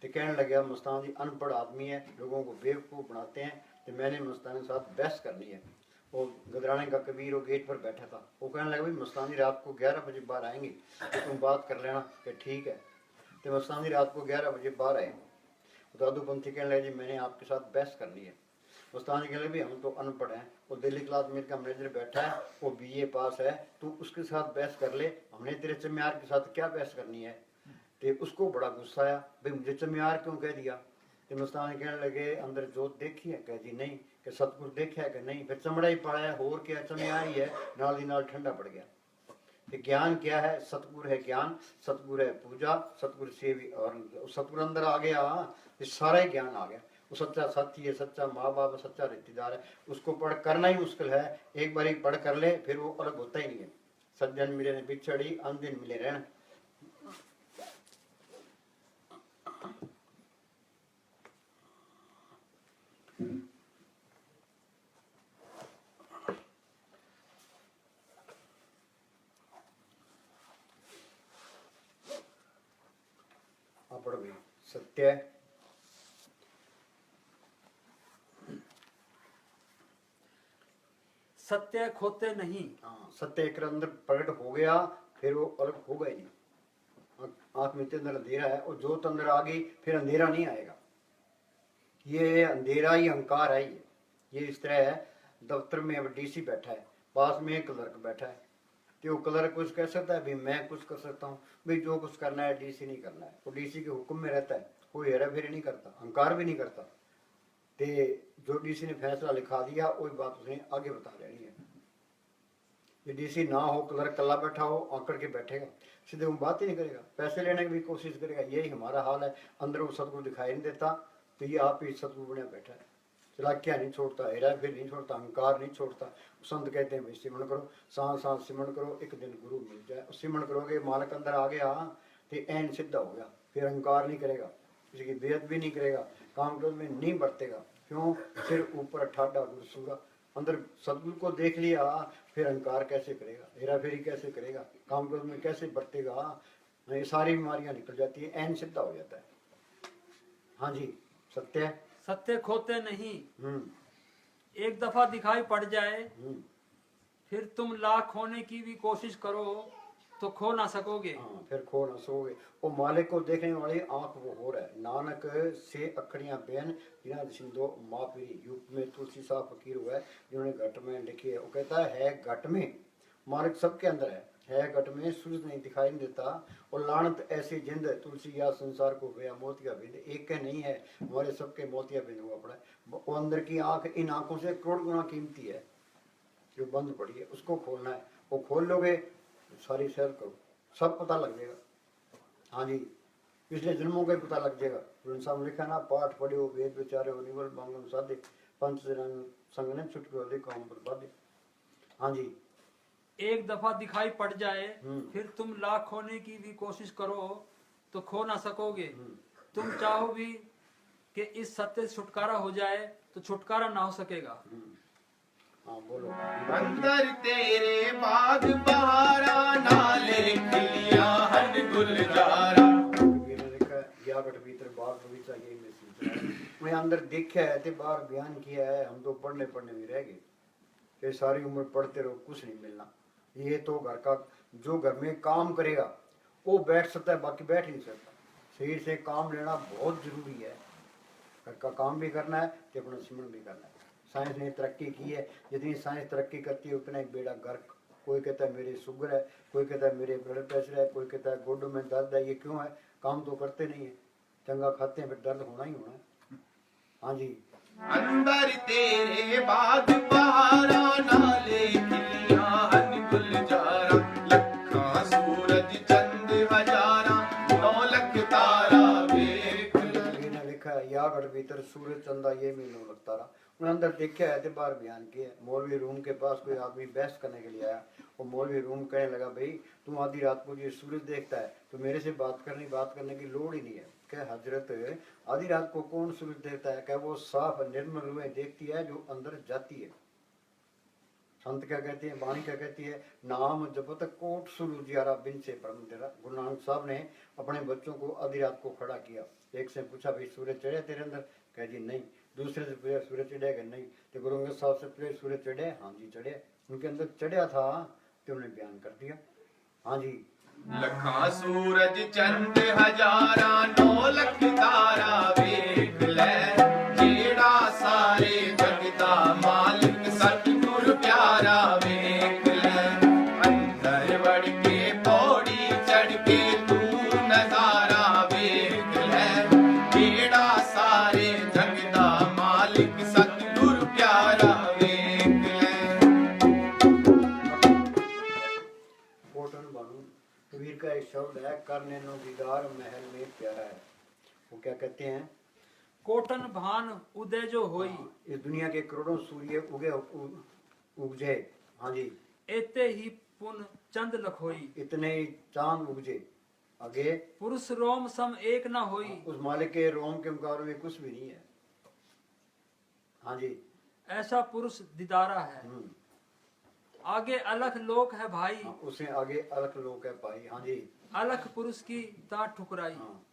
तो कहने लगा मस्ताना जी अनपढ़ आदमी है, लोगों को बेवकूफ़ बनाते हैं, तो मैंने मस्ताना के साथ बहस करनी है। वो गदराने का कबीर वो गेट पर बैठा था, वो कहने लगा भाई मस्ताना जी रात को 11 बजे बाहर आएंगे तो तुम बात कर लेना कि ठीक है। तो मस्ताना जी रात को 11 बजे बाहर आए। दादू पंथी कहने लगे जी मैंने आपके साथ बहस करनी है। मस्ताना जी कहने लगे हम तो अनपढ़ हैं, वो दिल्ली क्लास में का मैनेजर बैठा है, वो BA पास है, तू उसके साथ बहस कर ले, हमने तेरे चमियार के साथ क्या बहस करनी है। तो उसको बड़ा गुस्सा आया, भाई मुझे चमियार क्यों कह दिया। तो मस्ताना कहने लगे अंदर जोत देखी है, कह जी नहीं, कि सतगुरु देखा है कि नहीं, फिर चमड़ा ही पड़ा है, होर क्या चमियार ही है, नाल ही नाल ठंडा पड़ गया। कि ज्ञान क्या है, सतगुरु है ज्ञान, सतगुरु है पूजा, सतगुरु सेवी, और सतगुरु अंदर आ गया ये सारा ही ज्ञान आ गया। वो सच्चा साथी है, सच्चा माँ बाप है, सच्चा रिश्तेदार है, उसको पढ़ करना ही मुश्किल है, एक बार ही पढ़ कर ले फिर वो अलग होता ही नहीं है। सज्जन मिले ने बिछड़ी अनदिन मिले रहन। पढ़ गई सत्य सत्य खोते नहीं। हाँ, सत्य एक अंदर प्रकट हो गया फिर वो अलग होगा ही नहीं। आंख में अंदर अंधेरा है और जोत अंदर आ गई फिर अंधेरा नहीं आएगा। ये अंधेरा ही अहंकार है। ये इस तरह है, दफ्तर में अब DC बैठा है, पास में एक क्लर्क बैठा है, तो वो क्लर्क कुछ कह सकता है भाई मैं कुछ कर सकता हूँ, भाई जो कुछ करना है DC नहीं करना है, वो DC के हुक्म में रहता है, कोई हेरा फेरी नहीं करता, अहंकार भी नहीं करता। ते जो DC ने फैसला लिखा दिया वही बात उसने आगे बता लेनी है। ये DC ना हो, क्लर्क कल्ला बैठा हो, आंकड़ के बैठेगा, सीधे वो बात ही नहीं करेगा, पैसे लेने की भी कोशिश करेगा। यही हमारा हाल है, अंदर वो सतगुरु दिखाई नहीं देता, तो ये आप ही सतगुरु बने बैठा है। चलाकिया नहीं छोड़ता, हेरा फेरी नहीं छोड़ता, अहंकार नहीं छोड़ता। संत कहते हैं भाई सिमरन करो, सांस सांस सिमरन करो, एक दिन गुरु मिल जाए। सिमरन करोगे, मालक अंदर आ गया तो एन सीधा हो गया, फिर अहंकार नहीं करेगा, किसी की बेइज्जती भी नहीं करेगा, काम क्रोध में नहीं बरतेगा। क्यों? सिर ऊपर ठाडा गुरसुगा, अंदर सतगुरु को देख लिया, फिर अहंकार कैसे करेगा, हेरा फेरी कैसे करेगा, काम क्रोध में कैसे बरतेगा, ये सारी बीमारियां निकल जाती है, एन सीधा हो जाता है। हाँ जी, सत्य सत्य खोते नहीं। एक दफा दिखाई पड़ जाए फिर तुम लाख खोने की भी कोशिश करो तो खो ना सकोगे। हाँ, फिर खो ना सकोगे। वो मालिक को देखने वाली आंख वो हो रहा है। नानक से अखड़ियां बेन बिना सिंधो मापीरी। यूपी में तुलसी साहब फकीर हुआ है जिन्होंने घट में लिखी है। वो कहता है घट में मालिक सबके अंदर है घट में, सूरज नहीं दिखाई नहीं देता। और लानत ऐसी जिंद तुलसी या संसार को गया मोतिया बिंद। एक के नहीं है, हमारे सबके मोतिया बिंद हुआ पड़ा है। वो अंदर की आंख इन आंखों से करोड़ गुना कीमती है, जो बंद पड़ी है, उसको खोलना है। वो खोल लोगे सारी सैर करो, सब पता लग जाएगा। हाँ जी, पिछले जन्मों का ही पता लग जाएगा। साहब लिखा ना, पाठ पढ़े हो, वेद विचारे हो, निवल मांगन साधे, पंच संग ने छुटके हो, काम बर्बादे। हाँ जी, एक दफा दिखाई पड़ जाए फिर तुम लाख खोने की भी कोशिश करो तो खो ना सकोगे। तुम चाहो भी कि इस सत्य से छुटकारा हो जाए तो छुटकारा ना हो सकेगा। हाँ बोलो। अंदर तेरे बाग बहारा, नाले खिलिया हन गुलजारा। मैं अंदर देखा है ते बाहर बयान किया है। हम तो पढ़ने में रह गए कि सारी उम्र पढ़ते रहो, कुछ नहीं मिलना। ये तो घर का, जो घर में काम करेगा वो बैठ सकता है, बाकी बैठ नहीं सकता। शरीर से काम लेना बहुत जरूरी है। घर का काम भी करना है तो अपना सिमरन भी करना है। साइंस ने तरक्की की है, जितनी साइंस तरक्की करती है उतना ही बेड़ा गर्क। कोई कहता है मेरे शुगर है, कोई कहता है मेरे ब्लड प्रेशर है, कोई कहता है गोडों में दर्द है। ये क्यों है? काम तो करते नहीं है, चंगा खाते हैं, फिर दर्द होना ही होना है। हाँ जी, अंदर तेरे बाग बहारा, नाले खिलिया हन गुलजारा। लखा सूरज चंद हजारा, 9 लाख तारा वेख। ने लिखा है या गढ़ भीतर सूरज चंदा ये में 9 लाख तारा। उन्हें अंदर देखा है तो बाहर बयान किया। मौलवी रूम के पास कोई आदमी बहस करने के लिए आया। वो मौलवी रूम कहने लगा भाई तुम आधी रात को ये सूरज देखता है तो मेरे से बात करने की लोड़ ही नहीं है। क्या हजरत, आधी रात को कौन सूरज देखता है? क्या वो साफ निर्मल रूहें देखती है जो अंदर जाती है। संत क्या कहती है, वाणी क्या कहती है, नाम जपत कोट सुरु जियारा बिन से परम तेरा। गुरु नानक साहब ने अपने बच्चों को आधी रात को खड़ा किया। एक से पूछा भाई सूरज चढ़े तेरे अंदर, कह जी नहीं। दूसरे से पूछा सूरज चढ़ेगा नहीं। तो गुरु नानक साहब से पूछा सूरज चढ़े, हाँ जी चढ़े। उनके अंदर चढ़िया था तो उन्होंने बयान कर दिया। हाँ जी। लखा सूरज चंद हजारा 9 लख तारा वेख ले, जेड़ा सारे जग दा मालिक सतगुर प्यारा वेख ले। अंदर वड़ के पौड़ी चढ़ के तू नजारा वेख ले, जेड़ा सारे जग दा मालिक सतगुर प्यारा वेख ले। कोटन बानू कबीर का एक शब्द है, करने नो दीदार महल में प्यारा है। वो क्या कहते हैं, कोटन भान उदय जो होई, इस दुनिया के करोड़ों सूर्य उगे उगजे, हाँ जी, एते ही पुन चंद लखोई, इतने ही चांद उगजे। आगे पुरुष रोम सम एक न होई, उस मालिक के रोम के मुकाबले में कुछ भी नहीं है। हाँ जी। ऐसा पुरुष दिदारा है। आगे अलख लोक है भाई, हाँ, उसे आगे अलख लोक है भाई। हाँ जी। अलख पुरुष की ता ठुकराई। हाँ।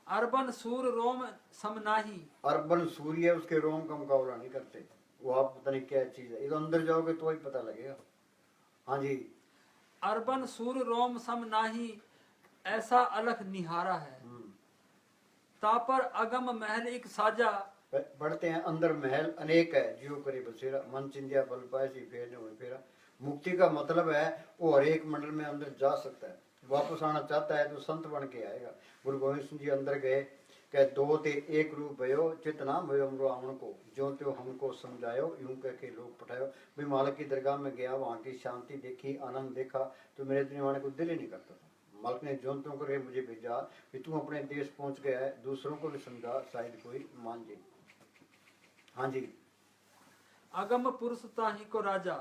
अरबन सूर रोम समनाही, अर्बन सूर्य उसके रोम का मुकाबला नहीं करते। वो आप पता नहीं क्या चीज है, इधर अंदर जाओगे तो ही पता लगेगा। हाँ जी। अरबन सूर रोम समनाही, ऐसा अलख निहारा है। तापर अगम महल एक साजा, पढ़ते हैं अंदर महल अनेक है, जियो करे बसेरा, मन चिंदिया बल पाए सी फेर ने फेरा। मुक्ति का मतलब है वो हर एक मंडल में अंदर जा सकता है। वापस आना चाहता है तो संत बन के आएगा। गुरु गोविंद सिंह जी अंदर गए, कह दो ते एक रूप भयो, चितना भयो हमरो आवन को, जो त्यो हमको समझायो, यूं कह के लोग पठायो। भाई मालिक की दरगाह में गया, वहाँ की शांति देखी, आनंद देखा, तो मेरे दुनिया को दिल ही नहीं करता था। मालिक ने जो त्यों करके मुझे भेजा कि तू अपने देश पहुंच गया है, दूसरों को भी समझा, शायद कोई मान जाए। हाँ जी। अगम पुरुष ताही को राजा,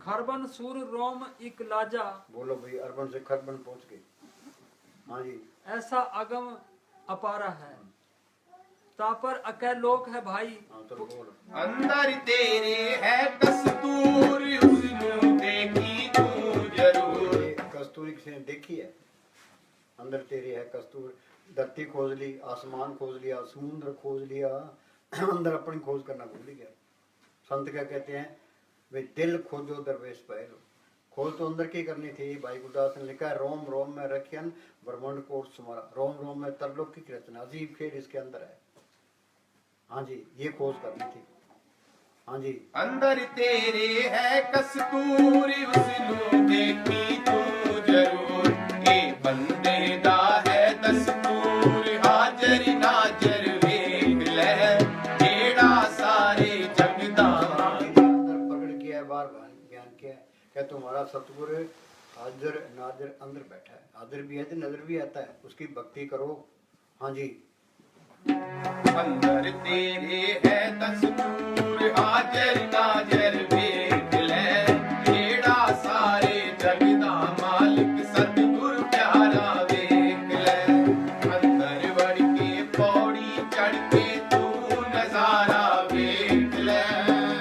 खरबन सूर रोम इक लाजा। बोलो भाई, अरबन से खरबन पहुंच गए। हाँ जी। ऐसा अगम अपारा है, तापर अकै लोक है भाई। हाँ तो बोलो। अंदर तेरे है कस्तूर, उसनु देखी तू जरूर। कस्तूरी किसी ने देखी है? अंदर तेरे है कस्तूर। धरती खोज ली, आसमान खोज लिया, समुद्र खोज लिया, अंदर अपनी खोज करना भूल ही गया। संत क्या कहते हैं, वे दिल खोजो दरवेश पहलो। खोज तो अंदर की करनी थी। भाई गुरदास ने लिखा है, रोम रोम में रखियन ब्रह्मांड कोट सुमारा। रोम रोम में तरलोकिक रचना, अजीब खेल इसके अंदर है। हाँ जी, ये खोज करनी थी। हाँ जी। अंदर तेरे है कस्तूर, उसनु देखी तू जरूर। ए बंदे दा है दस्तूर, हाजर नाजर वेख ले, जेड़ा सारे जग दा अंदर प्रकट किया है, बार बयान किया है। क्या तुम्हारा सतगुरु हाजिर नाजिर अंदर बैठा है। हाजिर भी है तो नजर भी आता है, उसकी भक्ति करो। हाँ जी। अंदर तेरे है दस्तूर, हाजर नाजर वेख ले, जेड़ा सारे जग दा मालिक सतगुर प्यारा वेख ले। अंदर वड़ के पौड़ी चढ़ के तू नजारा वेख ले,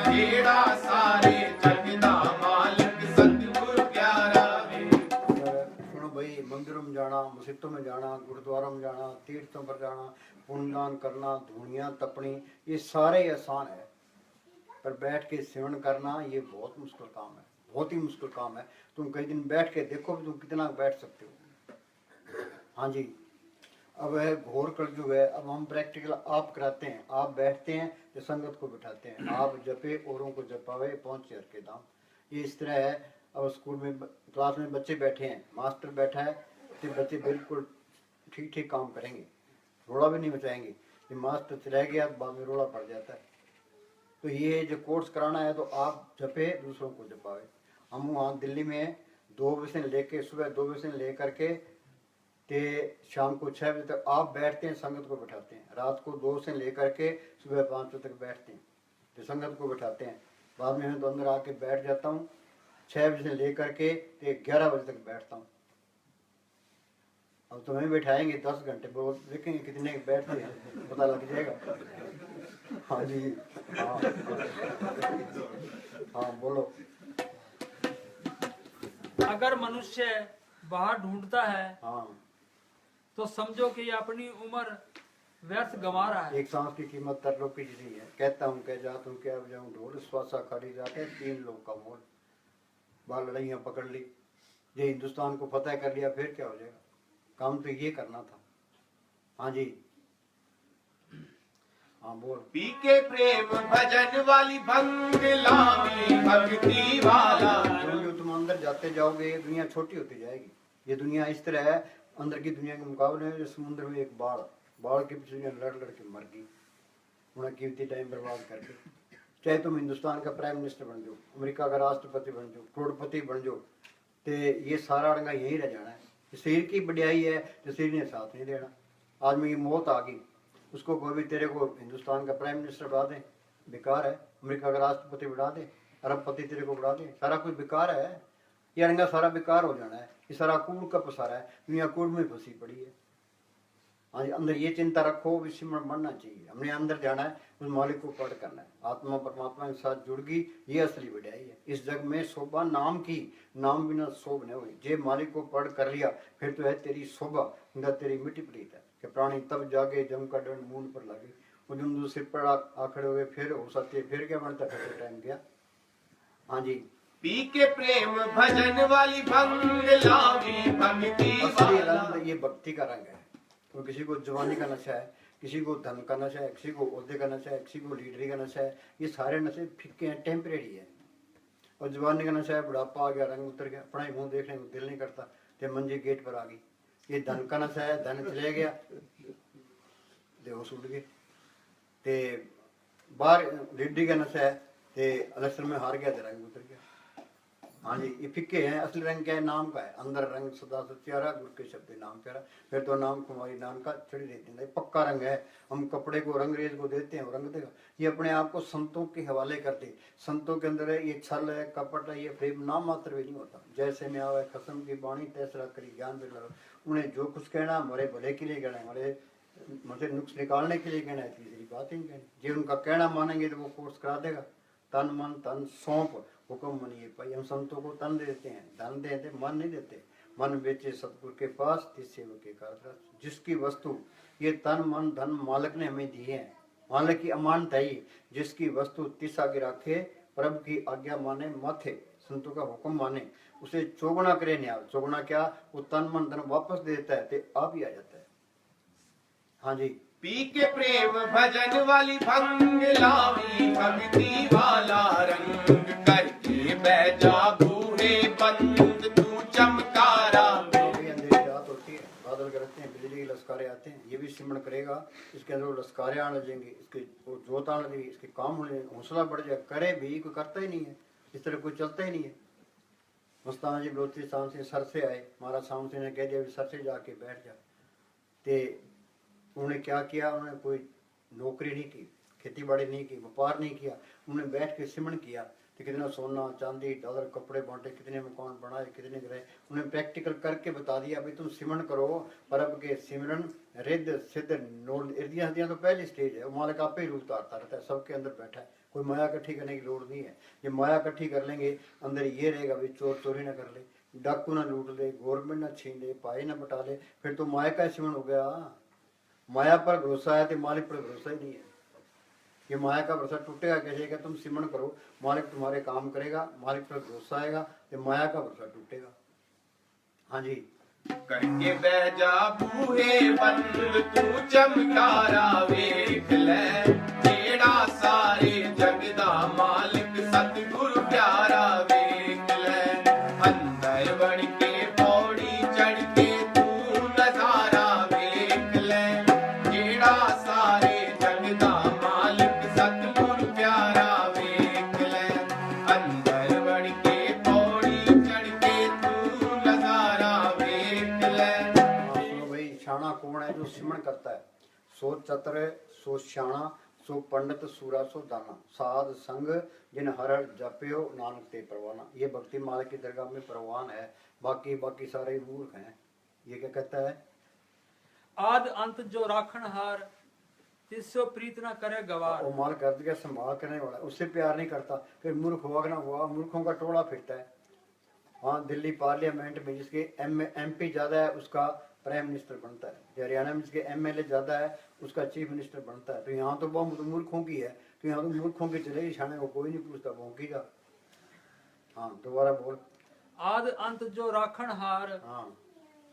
जेड़ा सारे जग दा मालिक सतगुर प्यारा वेख। सुनो भाई, मंदिरों में जाना, मस्जिदों में जाना, गुरुद्वारों में जाना, तीर्थों पर जाना, पुण्यदान करना, धूनियाँ तपनी, ये सारे आसान है। पर बैठ के सेवन करना ये बहुत मुश्किल काम है, बहुत ही मुश्किल काम है। तुम कई दिन बैठ के देखो तुम कितना बैठ सकते हो। हाँ जी। अब है घोर कलयुग है। अब हम प्रैक्टिकल आप कराते हैं। आप बैठते हैं तो संगत को बिठाते हैं, आप जपे औरों को जपावे, पहुँचे हर के दाम। ये इस तरह है। अब स्कूल में क्लास में बच्चे बैठे हैं, मास्टर बैठा है, तो बच्चे बिल्कुल ठीक ठीक काम करेंगे, रोड़ा भी नहीं बचाएंगे। ये मास्टर चला गया बाद में रोड़ा पड़ जाता है। तो ये जो कोर्स कराना है तो आप जपे, दूसरों को जपावे। हम वहाँ दिल्ली में 2 बजे से लेके सुबह 2 बजे से लेकर के ते शाम को 6 बजे तक आप बैठते हैं, संगत को बैठाते हैं। रात को 2 से लेकर के सुबह 5 बजे तक बैठते हैं, तो संगत को बैठाते हैं। बाद में मैं तो अंदर आके बैठ जाता हूँ। 6 बजे से लेकर के 11 बजे तक बैठता हूँ। अब तुम्हें बैठाएंगे 10 घंटे, वो देखेंगे कितने बैठते हैं, पता लग जाएगा। हाँ जी, हाँ हाँ बोलो। अगर मनुष्य बाहर ढूंढता है हाँ, तो समझो कि ये अपनी उम्र व्यर्थ गंवा रहा है। एक सांस की कीमत 10 रुपये नहीं है। कहता हूँ कह जाता हूँ क्या बजाऊँ ढोल, श्वासा खाली जाके 3 लोग का मोल। बाल लड़ाइयाँ पकड़ ली, ये हिंदुस्तान को फतेह कर लिया, फिर क्या हो जाएगा? काम तो ये करना था। हाँ जी, हाँ बोल। पी के प्रेम भजन वाली भंग लावी भक्ति वाला। जो तुम अंदर जाते जाओगे दुनिया छोटी होती जाएगी। ये दुनिया इस तरह है, अंदर की दुनिया के मुकाबले में समुद्र में एक बाढ़ के पीछे लड़ के मर गई, उन्हें कीमती टाइम बर्बाद करके। चाहे तुम हिंदुस्तान का प्राइम मिनिस्टर बन जाओ, अमेरिका का राष्ट्रपति बन जाओ, करोड़पति बन जाओ, तो ये सारा अड़ंगा यही रह जाना है। शरीर की बढ़ियाई है जो शरीर ने साथ नहीं देना। आदमी की मौत आ गई, उसको कोई भी तेरे को हिंदुस्तान का प्राइम मिनिस्टर बना दे, बेकार है। अमेरिका का राष्ट्रपति बना दे, अरबपति तेरे को बना दे, सारा कुछ बेकार है। ये अड़ंगा सारा बेकार हो जाना है। ये सारा कूड़ का पसारा है, दुनिया कूड़ में फंसी पड़ी है। हाँ जी, अंदर ये चिंता रखो, विस्मरण बनना चाहिए। हमने अंदर जाना है, उस मालिक को पढ़ करना है। आत्मा परमात्मा के साथ जुड़ गई, ये असली बढ़ाई है। इस जग में शोभा नाम की, नाम बिना शोभ न हुई। जे मालिक को पढ़ कर लिया फिर तो है तेरी शोभा, इंदा तेरी मिट्टी प्रीत है। कि प्राणी तब जागे जम का दंड मूंड पर लगे, उजुम सिर पर आखड़े हुए, फिर हो सकते फिर क्या बनता, फिर टाइम गया। हाँ जी, पी के प्रेम भजन वाली भंग लावी भक्ति असली वाला। रंग ये भक्ति का रंग है। तो किसी को जवानी का नशा है, किसी को धन का नशा है, किसी को ओहदे का नशा है, किसी को लीडरी का नशा है। ये सारे नशे फिक्के हैं, टेम्परेरी है। और जवानी का नशा है, बुढ़ापा आ गया, रंग उतर गया, अपना ही मुंह देखने को दिल नहीं करता, तो मंजी गेट पर आ गई। ये धन का नशा है, धन चले गया, बेहोश उठ गए। ते बाहर लीडरी का नशा है, ते इलेक्शन में हार गया, तो रंग उतर गया। हाँ जी, ये फिक्के हैं। असली रंग क्या है? नाम का है। अंदर रंग सदा सत्यारा, गुरु के शब्द नाम प्यारा, फिर तो नाम कुमारी नाम का चढ़ी रहती है। पक्का रंग है। हम कपड़े को रंगरेज को देते हैं, वो रंग देगा। ये अपने आप को संतों के हवाले करते। संतों के अंदर है ये छल है, कपट है, ये प्रेम नाम मात्र भी नहीं होता। जैसे में आवे खसम की बाणी तैसरा करी ज्ञान भी लगा। उन्हें जो कुछ कहना हमारे भले के लिए कहना है, हमारे मुझे नुक्स निकालने के लिए कहना है, तीसरी बात ही नहीं कहनी। जो उनका कहना मानेंगे तो वो कोर्स करा देगा। तन मन धन सौंप हुक्म मनिए पाई। हम संतों को तन देते हैं, धन देते, मन नहीं देते। मन बेचे सतगुरु के पास, तिस सेवक के कार। जिसकी वस्तु ये तन मन धन मालिक ने हमें दी है, मालिक की अमानत है। जिसकी वस्तु तिस आगे रखे, प्रभु की आज्ञा माने माथे, संतों का हुक्म माने, उसे चौगुना करे न्याय। चौगुना क्या? वो तन मन धन वापस देता है, तो आप ही आ जाता है। हाँ जी, पी के प्रेम भजन वाली भंग लावी भक्ति वाला रंग करके बैजा बूढ़े बंद तू चमकारा। अंधेरी रात होती है, बादल गरजते हैं, बिजली के लश्कारे आते हैं। ये भी सिमरण करेगा, इसके अंदर लश्कारे आने लगेंगे, इसके वो जोत आने लगेगी, इसके काम होने, हौसला बढ़ जाए। करे भी कोई करता ही नहीं है, इस तरह कोई चलता ही नहीं है। मस्ताना जी बलोची साम से सर से आए, महाराज साम से ने कह दिया सर से जाके बैठ जा। ते उन्होंने क्या किया? उन्होंने कोई नौकरी नहीं की, खेती बाड़ी नहीं की, व्यापार नहीं किया। उन्होंने बैठ के सिमरण किया। तो कितना सोना चांदी डॉलर कपड़े बांटे, कितने मकान बनाए, कितने गए। उन्हें प्रैक्टिकल करके बता दिया भाई तुम सिमरण करो। परब के सिमरण रिद्ध सिद्ध नोल इर्दियां हदियां तो पहली स्टेज है। वो मालिक आपे ही रूप उतारता रहता है, सबके अंदर बैठा है। कोई माया इकट्ठी करने की लोड़ नहीं है। जब माया इकट्ठी कर लेंगे अंदर ये रहेगा भाई चोर चोरी ना कर ले, डाकू ना लूट ले, गवर्नमेंट ना छीन ले, पाई ना बटा ले, फिर तो माया का सिमरण हो गया। माया पर भरोसा है तो मालिक पर भरोसा ही नहीं है। ये माया का भरोसा टूटेगा कैसे? क्या तुम सिमरण करो, मालिक तुम्हारे काम करेगा, मालिक पर भरोसा आएगा तो माया का भरोसा टूटेगा। हाँ जी, करके बैजा बूढ़े बंद तू चमकारा वेख ले, जेड़ा सारे जगदा मालिक सतगुरु प्यारा वेख ले। अंदर बन के पौड़ी चढ़ के तू नजारा वेख ले, जेड़ा सारे जगदा मालिक सतगुरु प्यारा वेख ले। अंदर बन के पौड़ी चढ़ के तू नजारा वेख ले। सुनो भाई, शाना कौन है? जो सिमरण करता है। सो चतुर सो शाना, सो पंडित सूरा सो दाना, साध संग जिन हर जप्यो नानक ते परवाना। ये भक्ति मालिक की दरगाह में परवान है। बाकी सारे मूर्ख हैं। ये क्या कहता है? आद अंत जो राखण हार तिसो प्रीत न करे गवार। वो माल कर दिया संभाल करने वाला, उससे प्यार नहीं करता। फिर मूर्ख हुआ ना हुआ, मूर्खों का टोला फिरता है। हाँ, दिल्ली पार्लियामेंट में जिसके MP ज्यादा है उसका प्राइम मिनिस्टर बनता है, हरियाणा में जिसके MLA ज्यादा है उसका चीफ मिनिस्टर बनता है। तो यहाँ तो बहुत मूर्खों की है, तो यहाँ तो मूर्खों की चलेगी, छाने को कोई नहीं पूछता, भौंकीगा। हाँ, दोबारा बोल। आद अंत जो राखण हार हाँ,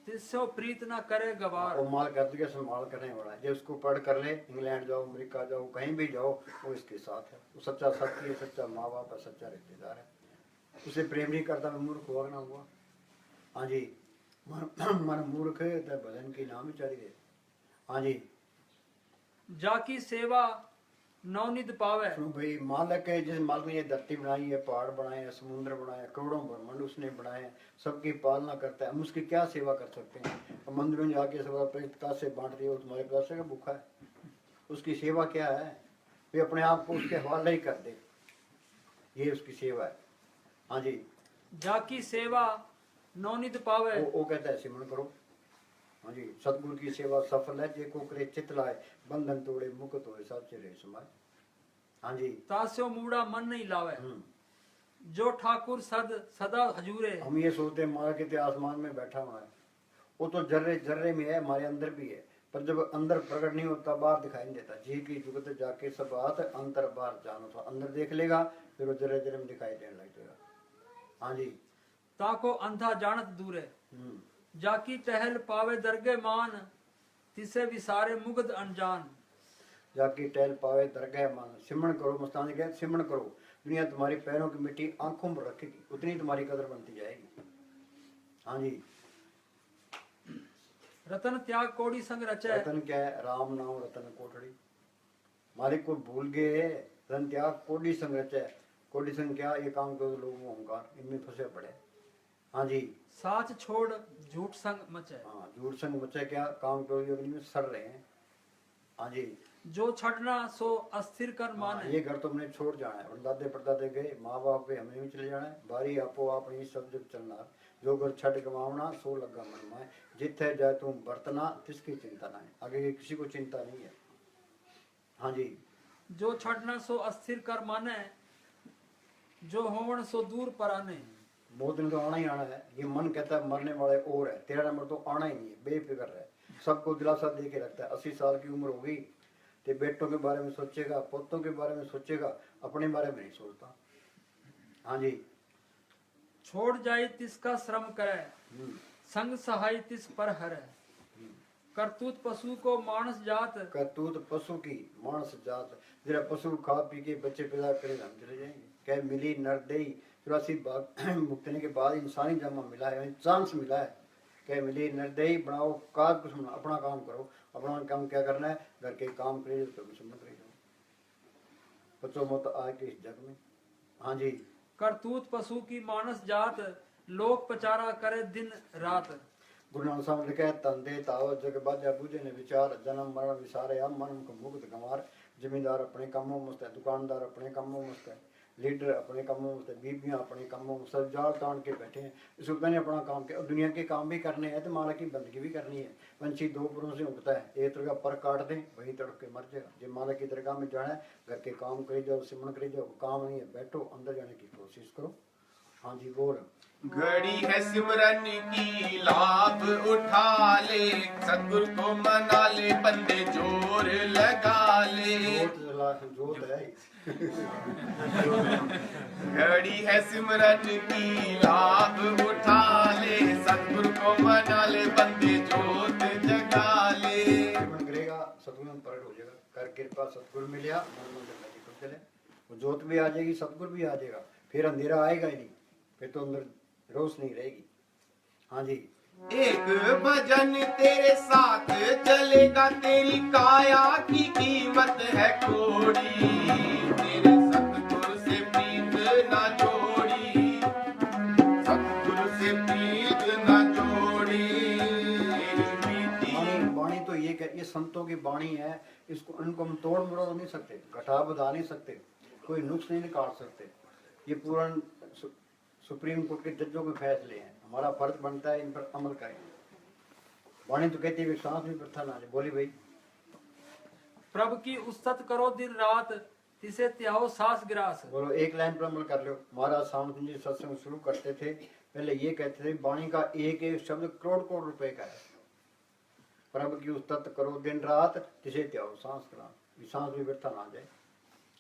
तिसो प्रीत न करे गवार। वो माल कर दिया संभाल करने वाला है। जो उसको पढ़ कर ले, इंग्लैंड जाओ, अमेरिका जाओ, कहीं भी जाओ, वो इसके साथ है। वो सच्चा साथी है, सच्चा माँ बाप है, सच्चा रिश्तेदार है। उसे प्रेम नहीं करता, मैं मूर्ख हुआ ना हुआ। हाँ जी, मन मूर्ख है तो भजन की नाम ही चढ़ गए। हाँ जी, जाकी सेवा नवनिध पावे। सुनो भाई, मालिक है जिस मालिक ने ये धरती बनाई है, पहाड़ बनाए हैं, समुद्र बनाए हैं, करोड़ों ब्रह्मांड उसने बनाए हैं, सबकी पालना करता है। हम उसकी क्या सेवा कर सकते हैं? हम मंदिर में जाके सेवा का से बांट रही हो, तुम्हारे पास का भूखा है, उसकी सेवा क्या है? वे अपने आप को उसके हवाले ही कर दे, ये उसकी सेवा है। हाँ जी, जाकी सेवा नवनिध पावे। वो कहता है सिमरन करो। हाँ जी, सतगुरु की सेवा सफल है, जे को करे चित लाए, बंधन तोड़े मुक्त होए, साचे रहे समाए। हाँ जी, तास्यो मूड़ा मन नहीं लावे। हम्म। जो ठाकुर सदा हजूरे। हम ये सोचते हैं मारा कितने आसमान में बैठा हुआ है, वो तो जर्रे जर्रे में है, हमारे अंदर भी है, पर जब अंदर प्रकट नहीं होता बाहर दिखाई नहीं देता। जी की जुगत जाके सब बात अंतर बाहर जानो, तो अंदर देख लेगा, फिर वो जर्रे जर्रे में दिखाई देने लग जाएगा। हाँ जी, ताको अंधा जानत दूरे। जाकी टहल पावे दरगे मान तिसे विसारे मुग्ध अनजान। जाके टहल पावे दरगाह मान। सिमरन करो, मस्तान जी कहते सिमरन करो, दुनिया तुम्हारी पैरों की मिट्टी आंखों पर रखेगी, उतनी तुम्हारी कदर बनती जाएगी। हाँ जी, रतन त्याग कोड़ी संग रचे। रतन क्या है? राम नाम रतन कोठड़ी। मालिक को भूल गए, रतन त्याग कोड़ी संग रचे। कोड़ी संग क्या? ये काम करो लोग अहंकार, इनमें फंसे पड़े। हाँ जी, साच छोड़ झूठ संग मचे। हाँ, झूठ संग बच्चा क्या? काम करो योगी में सर रहे हैं। हाँ जी, जो छड़ना सो अस्थिर कर माने। ये घर तो हमने छोड़ जाना है, और दादे परदादे गए, माँ बाप पे हमें भी चले जाना है, बारी आपो अपनी सब जग चलना। जो घर छठ गवावना सो लगा मन में, जिथे जाए तुम बरतना तिसकी चिंता ना है। आगे की किसी को चिंता नहीं है। हाँ जी, जो छड़ना सो अस्थिर कर माने, जो होवन सो दूर पराने। मौत ने तो आना ही आना है। ये मन कहता है मरने वाले और है, तेरा नंबर तो आना ही नहीं है, बेफिक्र है, सबको दिलासा दे के रखता है। 80 साल की उम्र होगी तो बेटों के बारे में सोचेगा, पोतों के बारे में सोचेगा, अपने बारे में नहीं सोचता। हाँ जी, छोड़ जाए तिसका श्रम करे, संग सहाय तिस पर हरे। करतूत पशु को मानस जात। करतूत पशु की मानस जात। जरा पशु खा पी के बच्चे पैदा करेगा, हम चले जाएंगे। कह मिली नरदेई 84 भाग मुक्तने के बाद इंसानी जन्म मिला है, चांस मिला है। कह मिली नरदेई, बनाओ काज कुछ बना, अपना काम करो। अपना काम क्या करना है? घर के काम करे, तो कुछ मत रही जाओ, बच्चों मत आज के इस जग में। हाँ जी, करतूत पशु की मानस जात, लोक पचारा करे दिन रात। गुरु नानक साहब ने लिखा है, तंदे ताव जग बाजा बूझे ने विचार, जन्म मरण विसारे हम मन को मुक्त गंवार। जमींदार अपने कामों में मस्त है, दुकानदार अपने कामों में मस्त है, लीडर अपने कामों में मस्त है, बीबियां अपने कामों में, सब जाल तान के बैठे हैं। इस उपता ने अपना काम किया, दुनिया के काम भी करने हैं तो माला की बंदगी भी करनी है। पंछी दो पुरों से उगता है, एक तरह का पर काट दें वही तड़प के मर जाएगा। जो माला की दरगाह में जाना है, घर के काम करी जाओ, सिमरन करी जाओ, काम नहीं है बैठो, अंदर जाने की कोशिश करो। हाँ जी, बोल। घड़ी है सिमरन की लाभ उठा ले, सतगुरु को मना ले, बंदे जोर लगा ले। जोत है घड़ी है सिमरन की लाभ उठा ले, सतगुरु को मना ले, बंदे जोत जगा ले। सिमरन करेगा, सतगुरु में प्रकट हो जाएगा। कर कृपा सतगुरु मिलिया, मन मन जगह खुल चले, वो जोत भी आ जाएगी, सतगुरु भी आ जाएगा, फिर अंधेरा आएगा ही नहीं, फिर तो अंदर रोशनी रहेगी। हाँ जी, एक भजन तेरे साथ चलेगा, तेरी काया की कीमत है कोड़ी। तेरे सतगुरु से प्रीत ना जोड़ी, सतगुरु से प्रीत ना जोड़ी। वाणी तो ये संतों की वाणी है, इसको इनको हम तोड़ मरोड़ नहीं सकते, घटा बढ़ा नहीं सकते, कोई नुक्स नहीं निकाल सकते। ये पूर्ण सुप्रीम कोर्ट के जजों के फैसले हैं, हमारा फर्ज बनता है इन पर अमल करें। वाणी तो कहती है भी सांस भी प्रथा ना जाए। बोली भाई। प्रभु की उस्तत करो दिन रात, तिसे त्याहो सास गिरास। बोलो एक लाइन पर अमल कर लो। महाराज सावंत जी सत्संग शुरू करते थे, पहले ये कहते थे वाणी का एक एक शब्द करोड़ करोड़ रुपए का है। प्रभु की उस्तत करो दिन रात, तिसे त्याहो सांस गिरास, सांस भी व्यर्थ ना जाए।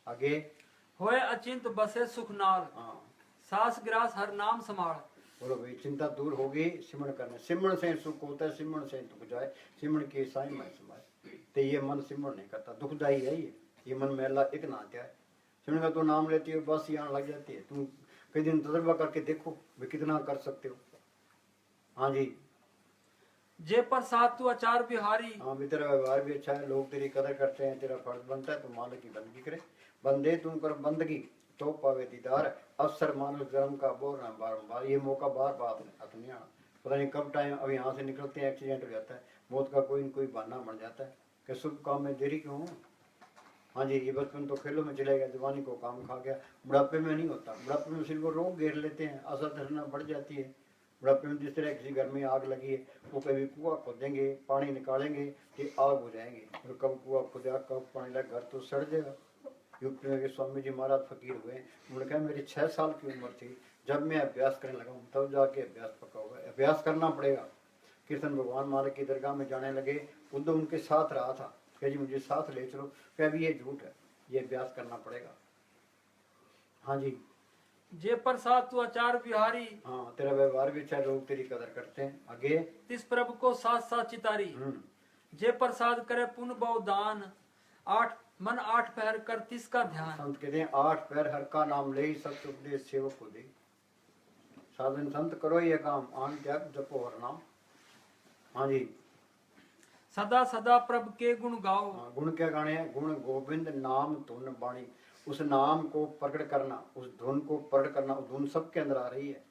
आगे होए अचिंत बसे सुख नाल, हाँ सास गिरास हर नाम संभाल। बोलो भाई, चिंता दूर होगी सिमरण करने। सिमरण से सुख होता है, सिमरण से दुख जाए। सिमरण के साई मैं समाए। तो ये मन सिमरण नहीं करता, दुखदाई है ये मन मैला एक ना आता है। सिमरण का तो नाम लेती हो बस यहाँ लग जाती है। तुम कई दिन तजर्बा करके देखो वे कितना कर सकते हो। हाँ जी। जे प्रसाद तू आचार बिहारी, हाँ भी तेरा व्यवहार भी अच्छा है, लोग तेरी कदर करते हैं, तेरा फर्ज बनता है, तुम मालिक की बंदगी करे। बंदे तुम कर बंदगी तो पावे दीदार, अवसर मानुष जन्म का बोल रहा बारम्बार। ये मौका बार बार नहीं आना। पता नहीं कब टाइम अब यहाँ से निकलते हैं एक्सीडेंट हो जाता है, मौत का कोई न कोई बहाना बन जाता है कि शुभ काम में देरी क्यों हो। हाँ जी, ये बचपन तो खेलों में चला गया, जवानी को काम खा गया। बुढ़ापे में नहीं होता, बुढ़ापे में सिर्फ रोग घेर लेते हैं, आशा धरना बढ़ जाती है। बुढ़ापे में जिस तरह किसी घर में आग लगी है, वो कभी कुआं खोदेंगे, पानी निकालेंगे कि आग हो जाएंगे, और कब कुआं खोदा कब पानी लगा, घर तो सड़ जाएगा। यूपी में स्वामी जी महाराज फकीर हुए, उन्होंने कहा मेरी 6 साल की उम्र थी जब मैं अभ्यास करने लगा हूँ, तब जाके अभ्यास पक्का होगा। अभ्यास करना पड़ेगा। कृष्ण भगवान मालिक की दरगाह में जाने लगे, उद्धव उनके साथ रहा था, कह जी मुझे साथ ले चलो, कह अभी ये झूठ है, ये अभ्यास करना पड़ेगा। हाँ जी। जे प्रसाद तू आचार बिहारी, हाँ तेरा व्यवहार भी अच्छा, लोग तेरी कदर करते हैं। आगे तिस प्रभु को साथ साथ चितारी। जे प्रसाद करे पुण्य बहु दान, मन आठ पहर कर तिसका ध्यान। संत कहते हैं 8 पैर हर का नाम ले, सत्य उपदेश सेवक को दे। साधन संत करो ये काम, आन त्याग जपो हर नाम। हाँ जी। सदा सदा प्रभु के गुण गाओ। हाँ, गुण क्या गाने हैं? गुण गोविंद नाम धुन बाणी। उस नाम को प्रकट करना, उस धुन को प्रकट करना। उस धुन सबके अंदर आ रही है,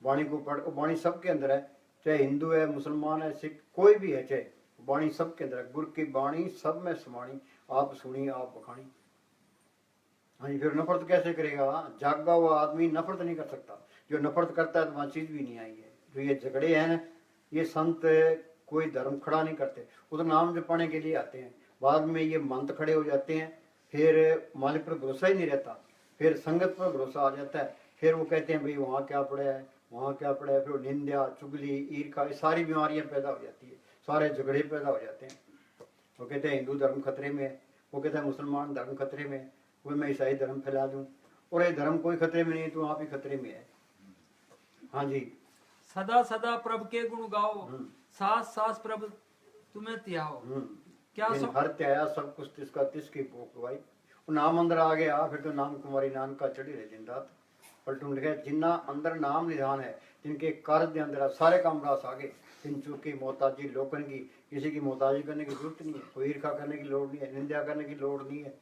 वाणी को प्रकट, वाणी सबके अंदर है, चाहे हिंदू है, मुसलमान है, सिख, कोई भी है, चाहे वाणी सबके अंदर है। गुरु की वाणी सब में समाणी, आप सुनी आप बखानी। हाँ जी। फिर नफरत कैसे करेगा? जागा हुआ आदमी नफरत नहीं कर सकता। जो नफरत करता है तो वहां चीज भी नहीं आई है। जो ये झगड़े हैं, ये संत कोई धर्म खड़ा नहीं करते, वो तो नाम जपाने के लिए आते हैं। बाद में ये मंत खड़े हो जाते हैं, फिर मालिक पर भरोसा ही नहीं रहता, फिर संगत पर भरोसा आ जाता है। फिर वो कहते हैं भाई वहाँ क्या पड़ा है, वहाँ क्या पड़ा है। फिर निंदा, चुगली, ईर्खा, सारी बीमारियां पैदा हो जाती है, सारे झगड़े पैदा हो जाते हैं। वो कहते हैं हिंदू धर्म खतरे में है, वो कहते हैं मुसलमान धर्म खतरे में है, वो मैं ईसाई धर्म फैला दूं। और ये धर्म कोई खतरे में नहीं, तो आप ही खतरे में है। हाँ जी। सदा सदा प्रभु के गुण गाओ, सास सास प्रभु तुम्हें त्याओ। क्या हर त्याया सब कुछ तिसका तिसकी पोकवाई। वो नाम अंदर आ गया, फिर तो नाम कुमारी नाम का चढ़ी रहे दिन रात। पलटू लिखा जिन्ना अंदर नाम निधान है, जिनके कार्य के अंदर सारे काम रास आगे। जिन चूकी मोहताजी लोगन की, किसी की मोहताजी करने की जरूरत नहीं है, कोई ईर्खा करने की लोड़ नहीं है, निंदा करने की लोड़ नहीं है।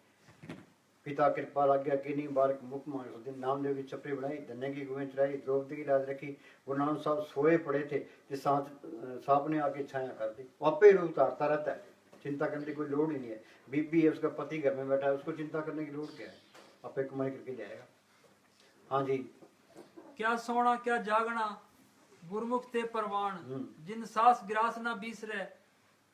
पिता कृपा आज्ञा की नहीं, बालक मुख मांगे दिन। नामदेव की छपरी बनाई, धन्य की गुवें चढ़ाई, द्रौपदी की लाज रखी। गुरु नानक साहब सोए पड़े थे, जिस सांप ने आके छाया कर दी। आपे रूप उतारता रहता है, चिंता करने की कोई लोड़ ही नहीं है। बीबी है, उसका पति घर में बैठा है, उसको चिंता करने की लोड़ क्या है? आपे कमाई करके जाएगा। हाँ जी। क्या सोना क्या जागना, गुरमुख ते परवान। जिन सास गिरास ना बीसरे,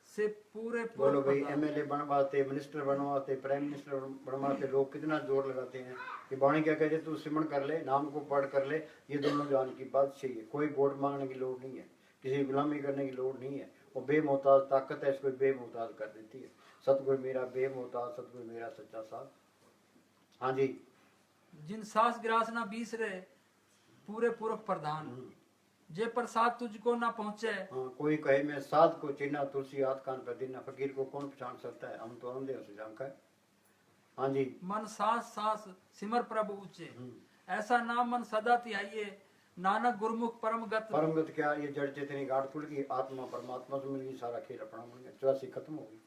से पूरे बोलो भाई, एमएलए बनवाते, मिनिस्टर बनवाते, प्राइम मिनिस्टर बनवाते, लोग कितना जोर लगाते हैं कि वाणी क्या कहते, तू सिमरण कर ले, नाम को पढ़ कर ले। ये दोनों जान की बात चाहिए, कोई वोट मांगने की लोड़ नहीं है, किसी गुलामी करने की लोड़ नहीं है। वो बेमोहताज ताकत है, इसको बेमोहताज कर देती है। सतगुरु मेरा बेमोहताज, सतगुरु मेरा सच्चा साथ। हाँ जी। जिन सास गिरास ना बीसरे, पूरे पुरख प्रधान। जे प्रसाद तुझको ना पहुँचे। हाँ, कोई कहे मैं साध को चिन्हा, तुलसी हाथ कान पर देना। फकीर को कौन पहचान सकता है? हम तो अंधे से जानका है। हाँ जी। मन सास सास सिमर प्रभु ऊंचे, ऐसा नाम मन सदा तिहाइये। नानक गुरमुख परम गत। परम गत क्या? ये जड़ चेतनी गाढ़ खुल गई, आत्मा परमात्मा से मिल गई, सारा खेल अपना बन गया, 84 खत्म हो गई,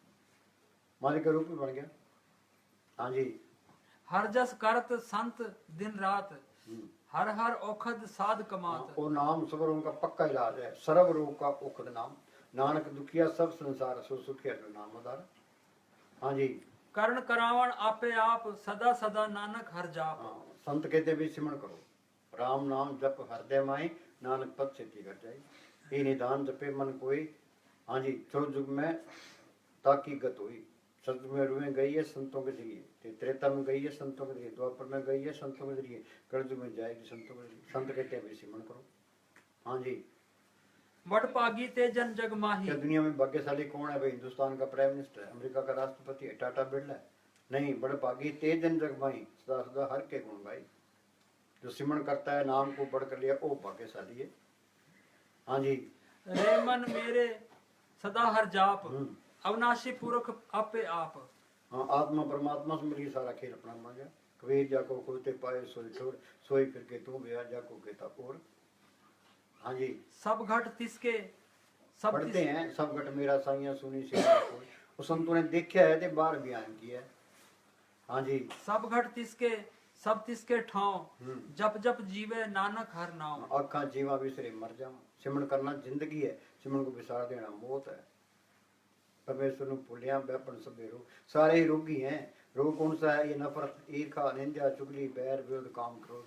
मालिक का रूप में बन गया। हाँ जी। हर जस करत संत दिन रात, हर हर औखद साध कमात। वो नाम सब रोग का पक्का इलाज है, सर्व रोग का औखद नाम। नानक दुखिया सब संसार, सो सुखिया जो नाम आधार। हाँ जी। कर्ण करावण आपे आप, सदा सदा नानक हर जाप। हाँ, संत कहते भी सिमरण करो, राम नाम जप हृदय माई, नानक पद सिद्धि कर जाए। ये निदान जपे मन कोई। हाँ जी, जो युग में ताकि गत हुई। सतयुग में रुएं गई है संतों के जरिए, त्रेता में गई है संतों के जरिए, द्वापर में गई है संतों के जरिए, कलयुग में जाएगी संतों के जरिए। संत कहते हैं सिमरन करो। हाँ जी, वट पागी ते जन जग माही। क्या दुनिया में भाग्यशाली कौन है भाई? हिंदुस्तान का प्राइम मिनिस्टर है, अमेरिका का राष्ट्रपति है, टाटा बिरला है? नहीं, बड़ भागी ते जन जग माही, सदा सदा हर के गुण गाई। जो सिमरन करता है, नाम को पढ़ कर लिया, वो भाग्यशाली है। हाँ जी, रे मन मेरे सदा हर जाप, अविनाशी पुरख आपे आप। हाँ, आत्मा परमात्मा से मिली, सारा खेल अपना बन गया। कबीर जाको खोते पाए सोई छोड़, सोई फिर के तू गया जाको कहता और। हाँ जी, सब घट तिसके सब पढ़ते हैं, सब घट मेरा साइया सुनी से कोई। वो संतों ने देखा है, ते बाहर बयान किया है। हाँ जी, सब घट तिसके सब तिसके ठाव, जप जप जीवे नानक हर नाम। आखा जीवा विसरे मर जाओ। सिमरन करना जिंदगी है, सिमरन को विसार देना मौत है। परमेश्वर ने भूलिया व्यापन सबे रोग, सारे ही रोगी हैं। रोग कौन सा है? ये नफरत, ईर्खा, निंदा, चुगली, बैर, विरोध, काम, क्रोध।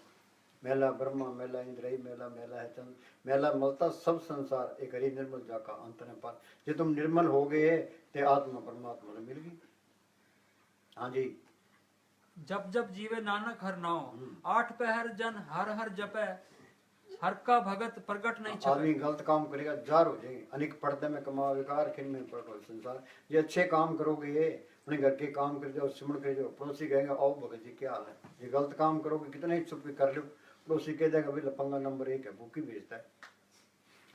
मेला ब्रह्मा, मेला इंद्रई, मेला मेला है चंद, मेला मलता सब संसार, एक हरि निर्मल जाका अंत ने पार। जे तुम निर्मल हो गए ते आत्मा परमात्मा से मिल गई। हाँ जी, जप जप जीवे नानक हर नाम, आठ पहर जन हर हर जपे, हर का भगत प्रगट नहीं छपे। आदमी गलत काम करेगा जार हो जाएंगे, अनेक पर्दे में कमा विकार, खिन में पड़ो संसार। ये अच्छे काम करोगे, अपने घर के काम कर जाओ, सिमरन कर जाओ, पड़ोसी कहेगा आओ भगत जी क्या हाल है। ये गलत काम करोगे, कितने ही चुप कर लो, पड़ोसी कह देगा भाई लपंगा नंबर 1 है, भूखी भेजता है।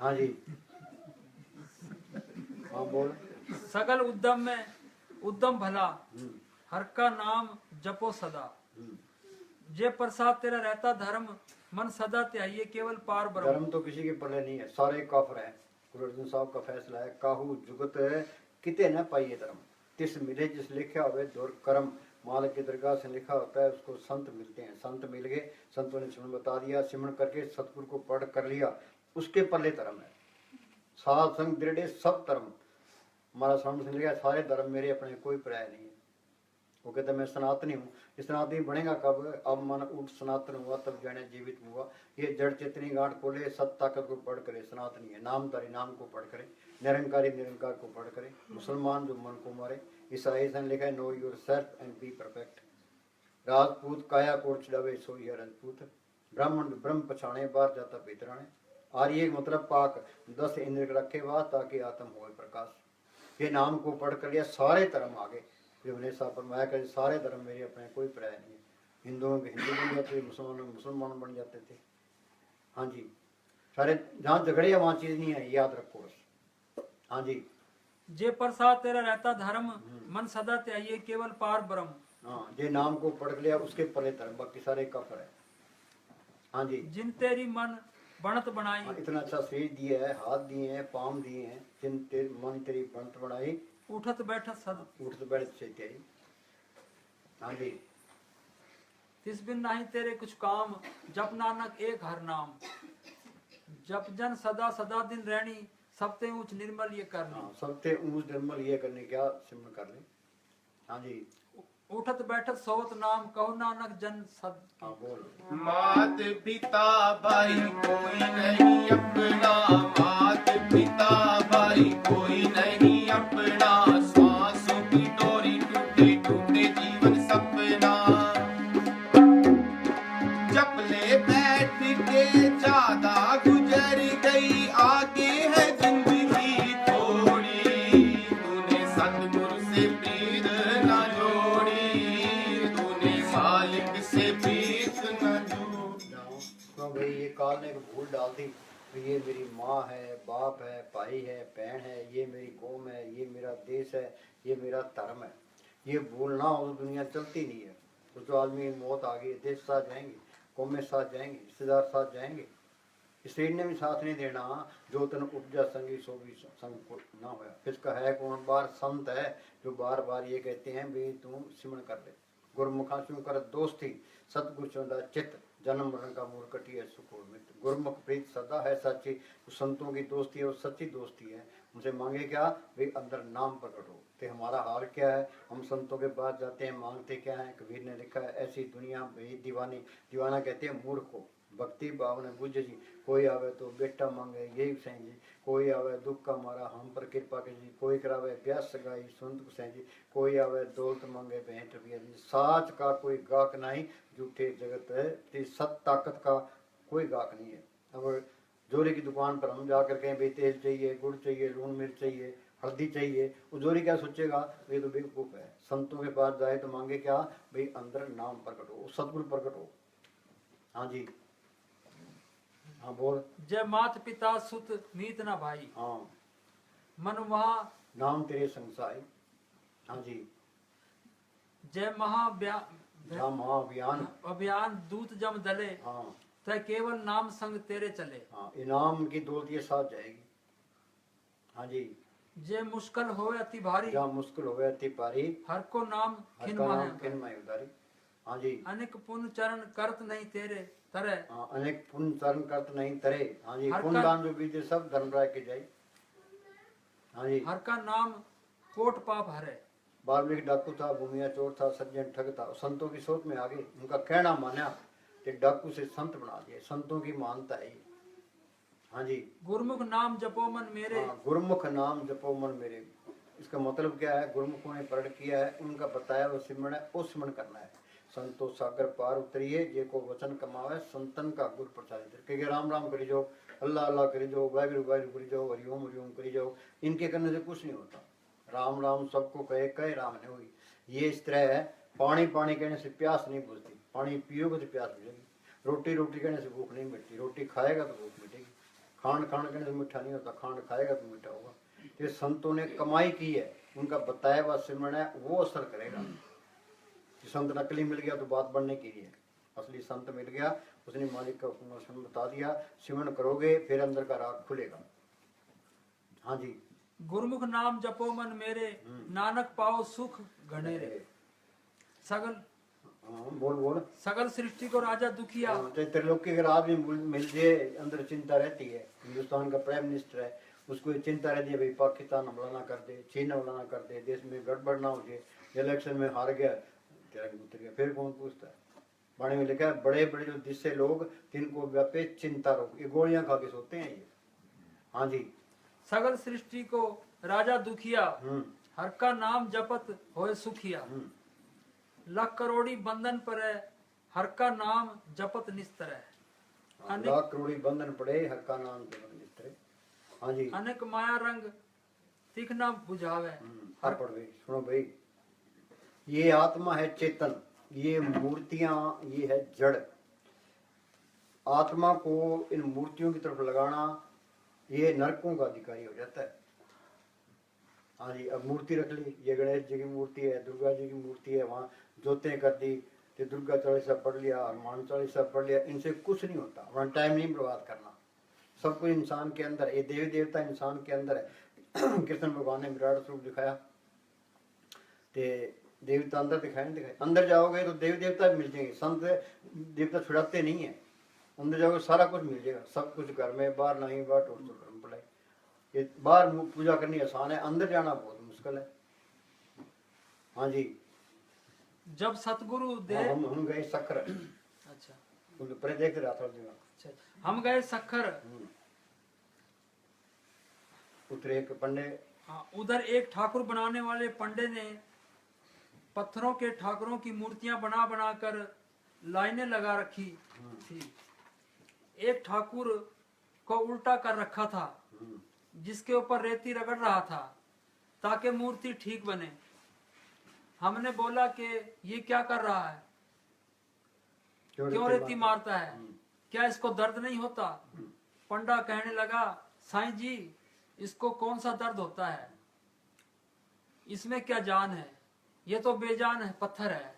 हाँ जी, हाँ बोल। सगल उद्यम में उद्यम भला, हर का नाम जपो सदा। जे प्रसाद तेरा रहता धर्म, मन सदा त्याइए केवल पार ब्रह्म। धर्म तो किसी के पल्ले नहीं है, सारे काफर हैं। गुरु अर्जुन साहब का फैसला है, काहू जुगत किते न पाइए धर्म, तिस मिले जिस लिखा हुए दौर कर्म। मालिक की दरगाह से लिखा होता है, उसको संत मिलते हैं। संत मिल गए, संतों ने सिमरन बता दिया, सिमरन करके सतगुरु को पढ़ कर लिया, उसके पल्ले धर्म है। साध संग दृढ़ सब धर्म, हमारा सामने से लिखा सारे धर्म मेरे अपने, कोई पर्याय नहीं है। वो कहते मैं सनातनी हूँ। सनातनी बनेगा कब? अब मन उठ सनातन हुआ तब जाने जीवित हुआ। ये जड़ चेतनी गांठ खोले, सत ताकत को पढ़ करे, सनातनी है। नामधारी नाम को पढ़ करे, निरंकारी निरंकार को पढ़ करे। मुसलमान जो मन को मारे, ईसाई सन लिखा है know your self and be perfect. Rajput काया कोट चढ़ावे सोई है राजपूत। ब्राह्मण ब्रह्म पछाणे बाहर जाता भीतराने। आर्य मतलब पाक 10 इंद्र रखे हुआ ताकि आत्म हो प्रकाश। ये नाम को पढ़ कर लिया, सारे धर्म आगे। जो साहब फरमाया कर सारे धर्म मेरे अपने, कोई पर्याय नहीं है। हिंदुओं के हिंदू बन जाते थे, मुसलमानों के मुसलमान बन जाते थे। हाँ जी, सारे जहाँ झगड़े है वहाँ चीज नहीं है, याद रखो बस। हाँ जी, जे प्रसाद तेरा रहता धर्म, मन सदा त्याइए केवल पार ब्रह्म। हाँ, जे नाम को पढ़ लिया उसके पले धर्म, बाकी सारे कफर है। हाँ जी, जिन तेरी मन बनत बनाई। हाँ, इतना अच्छा शरीर दिया है, हाथ दिए हैं, पाँव दिए हैं, जिन तेरी मन तेरी बनत बनाई, उठत बैठत सद, उठत बैठत से त्याई। हाँ जी, तिस बिन नहीं तेरे कुछ काम, जप नानक एक हर नाम। जप जन सदा सदा दिन रहनी, सबते ऊंच निर्मल ये करनी। हाँ, सबसे ऊंच निर्मल ये करने क्या सिमरन कर ले। हाँ जी, उठत बैठत सोवत नाम, कहो नानक जन सद। हाँ बोल। मात पिता भाई कोई नहीं अपना, मात पिता भाई कोई नहीं अपना, श्वासों की डोरी टूटे टूटे जीवन सपना। जप ले बैठ के ज्यादा गुजर गई, आगे है जिंदगी थोड़ी, तूने सतगुरु से प्रीत न जोड़ी, तूने मालिक से प्रीत न जोड़ी। तो भाई ये काल ने एक भूल डाल दी, तो ये मेरी माँ है, बाप है, भाई है, बहन है, ये मेरी कौम है, ये मेरा देश है, ये मेरा धर्म है। ये भूल ना हो तो दुनिया चलती नहीं है। तो जो आदमी मौत आ गई, देश साथ जाएंगे, कौमें साथ जाएंगे, रिश्तेदार साथ जाएंगे, शरीर ने भी साथ नहीं देना। जो तन उपजा संगी सो भी संग को ना होया। इसका है कौन? बार संत है जो बार बार ये कहते हैं भी तू सिमरन कर ले। गुरमुखा क्यों कर दोस्ती, सतगुरु चौंदा चित्त, जन्म मरण का मूल कटी है सुख और मृत्यु। गुरमुख प्रीत सदा है सच्ची, तो संतों की दोस्ती है वो सच्ची दोस्ती है। उनसे मांगे क्या? भाई अंदर नाम प्रकट हो। तो हमारा हाल क्या है? हम संतों के पास जाते हैं, मांगते क्या है? कबीर ने लिखा है ऐसी दुनिया भाई दीवानी, दीवाना कहते हैं मूर्ख को। भक्ति भाव ने बुझे जी। कोई आवे तो बेटा मांगे यही सही जी, कोई आवे दुख का मारा हम पर कृपा के जी, कोई करावे ब्याह सगाई सुनत सही जी, कोई आवे दौलत मांगे भेंट रुपया जी। साच का कोई गाहक नहीं, झूठे जगत है ते सत ताकत का कोई गाहक नहीं है। अब जोरी की दुकान पर हम जाकर कहें भाई तेल चाहिए, गुड़ चाहिए, लून मिर्च चाहिए, हल्दी चाहिए, वो जोरी क्या सोचेगा, ये तो बेवकूफ है। संतों के पास जाए तो मांगे क्या, भाई अंदर नाम प्रकट हो, सतगुरु प्रकट हो। हाँ जी, हाँ बोल। जय मात पिता सुत मीत ना भाई, हाँ, मन वहा नाम तेरे संसाई। हाँ जी, जय जहाँ महाअभियान। अभियान दूत जम दले, हाँ तय केवल नाम संग तेरे चले। हाँ, इनाम की दौलत ये साथ जाएगी। हाँ जी, जे मुश्किल होवे अति भारी, जहाँ मुश्किल हो गया अति पारी, हर को नाम हर खिन का माहे नाम खिन माहे उधारी। हाँ जी, अनेक पुण्य चरण करत नहीं तेरे तरह, हाँ, अनेक पुण्य चरण करत नहीं तरे। हाँ जी, हर पुण्य का- दान जो बीते सब धर्मराय के जाए। हाँ जी, हर का नाम कोट पाप हरे। बाल्मीकि डाकू था, भूमिया चोर था, सज्जन ठग था, संतों की सोच में आगे उनका कहना माना कि डाकू से संत बना दिए। संतों की मानता है ये। हाँ जी, गुरमुख नाम जपो मन मेरे, हाँ, गुरुमुख नाम जपो मन मेरे। इसका मतलब क्या है, गुरुमुखों ने प्रण किया है, उनका बताया वो सिमरण है, वो सिमरण करना है। संतो सागर पार उतरिए, जे को वचन कमावे, संतन का गुर प्रचारित। कहे राम राम करी जाओ, अल्लाह अल्लाह करी जाओ, वाहिगुरु वाहिगुरु करी जाओ, हरिओम हरिओम करी जाओ, इनके करने से कुछ नहीं होता। राम राम सबको कहे, कहे राम ने हुई। ये इस तरह है, पानी पानी कहने से प्यास नहीं बुझती, पानी पियोगे तो प्यास बुझेगी। रोटी रोटी कहने से भूख नहीं मिटती, रोटी खाएगा तो भूख मिटेगी। खान खान कहने से मीठा नहीं होता, खान खाएगा तो मीठा होगा। ये संतों ने कमाई की है, उनका बताया हुआ सिमरण है, वो असर करेगा। संत नकली मिल गया तो बात बढ़ने की है, असली संत मिल गया, उसने मालिक का हुक्म बता दिया, सिमरण करोगे फिर अंदर का राग खुलेगा। हाँ जी, गुरमुख नाम जपो मन मेरे, नानक पाओ सुख घनेरे। सगल हाँ, बोल बोल। सगल सृष्टि को राजा दुखिया, हाँ, तो त्रिलोकी अगर आदमी मिल जाए, अंदर चिंता रहती है। हिंदुस्तान का प्राइम मिनिस्टर है, उसको ये चिंता रहती है भाई पाकिस्तान हमला ना कर दे, चीन हमला ना कर दे, देश में गड़बड़ ना हो जाए, इलेक्शन में हार गया तेरा उतर गया, फिर कौन पूछता है। बाणी में लिखा है, बड़े बड़े जो जिससे लोग जिनको व्यापे चिंता रोग, ये गोलियां खा के सोते हैं ये। हाँ जी, सगल सृष्टि को राजा दुखिया, हम्म, हर का नाम जपत होए सुखिया। लाख करोड़ी बंधन पर है, हर का नाम जपत निस्तर है। अनेक- लाख करोड़ी बंधन पड़े, हर का नाम जपत निस्तर। हाँ जी, अनेक माया रंग तीखना बुझावे, हर पढ़ भाई, सुनो भाई, ये आत्मा है चेतन, ये मूर्तियां ये है जड़। आत्मा को इन मूर्तियों की तरफ लगाना, ये नरकों का अधिकारी हो जाता है। हाँ जी, अब मूर्ति रख ली, ये गणेश जी की मूर्ति है, दुर्गा जी की मूर्ति है, वहाँ जोतें कर दी, तो दुर्गा चालीसा पढ़ लिया, हनुमान चालीसा पढ़ लिया, इनसे कुछ नहीं होता। अपना टाइम नहीं बर्बाद करना। सब कुछ इंसान के अंदर, ये देवी देवता इंसान के अंदर है। कृष्ण भगवान ने विराट स्वरूप दिखाया, ते देवता अंदर दिखाए नहीं दिखाए। अंदर जाओगे तो देवी देवता भी मिल जाएंगे, संत देवता छुड़ाते नहीं है। अंदर जाओगे सारा कुछ मिल जाएगा, सब कुछ घर में, बाहर नहीं, बाहर टोट तो धर्म पड़ाई। ये बाहर पूजा करनी आसान है, अंदर जाना बहुत मुश्किल है। हाँ जी, जब सतगुरु दे। हम गए सखर, अच्छा पर देख रहा था दिमाग। अच्छा, हम गए सखर, उतरे एक पंडे, हाँ, उधर एक ठाकुर बनाने वाले पंडे ने पत्थरों के ठाकुरों की मूर्तियां बना बना कर लाइनें लगा रखी थी। एक ठाकुर को उल्टा कर रखा था, जिसके ऊपर रेती रगड़ रहा था ताकि मूर्ति ठीक बने। हमने बोला कि ये क्या कर रहा है, क्यों रेती मारता है, क्या इसको दर्द नहीं होता? पंडा कहने लगा, साईं जी, इसको कौन सा दर्द होता है, इसमें क्या जान है, ये तो बेजान है, पत्थर है।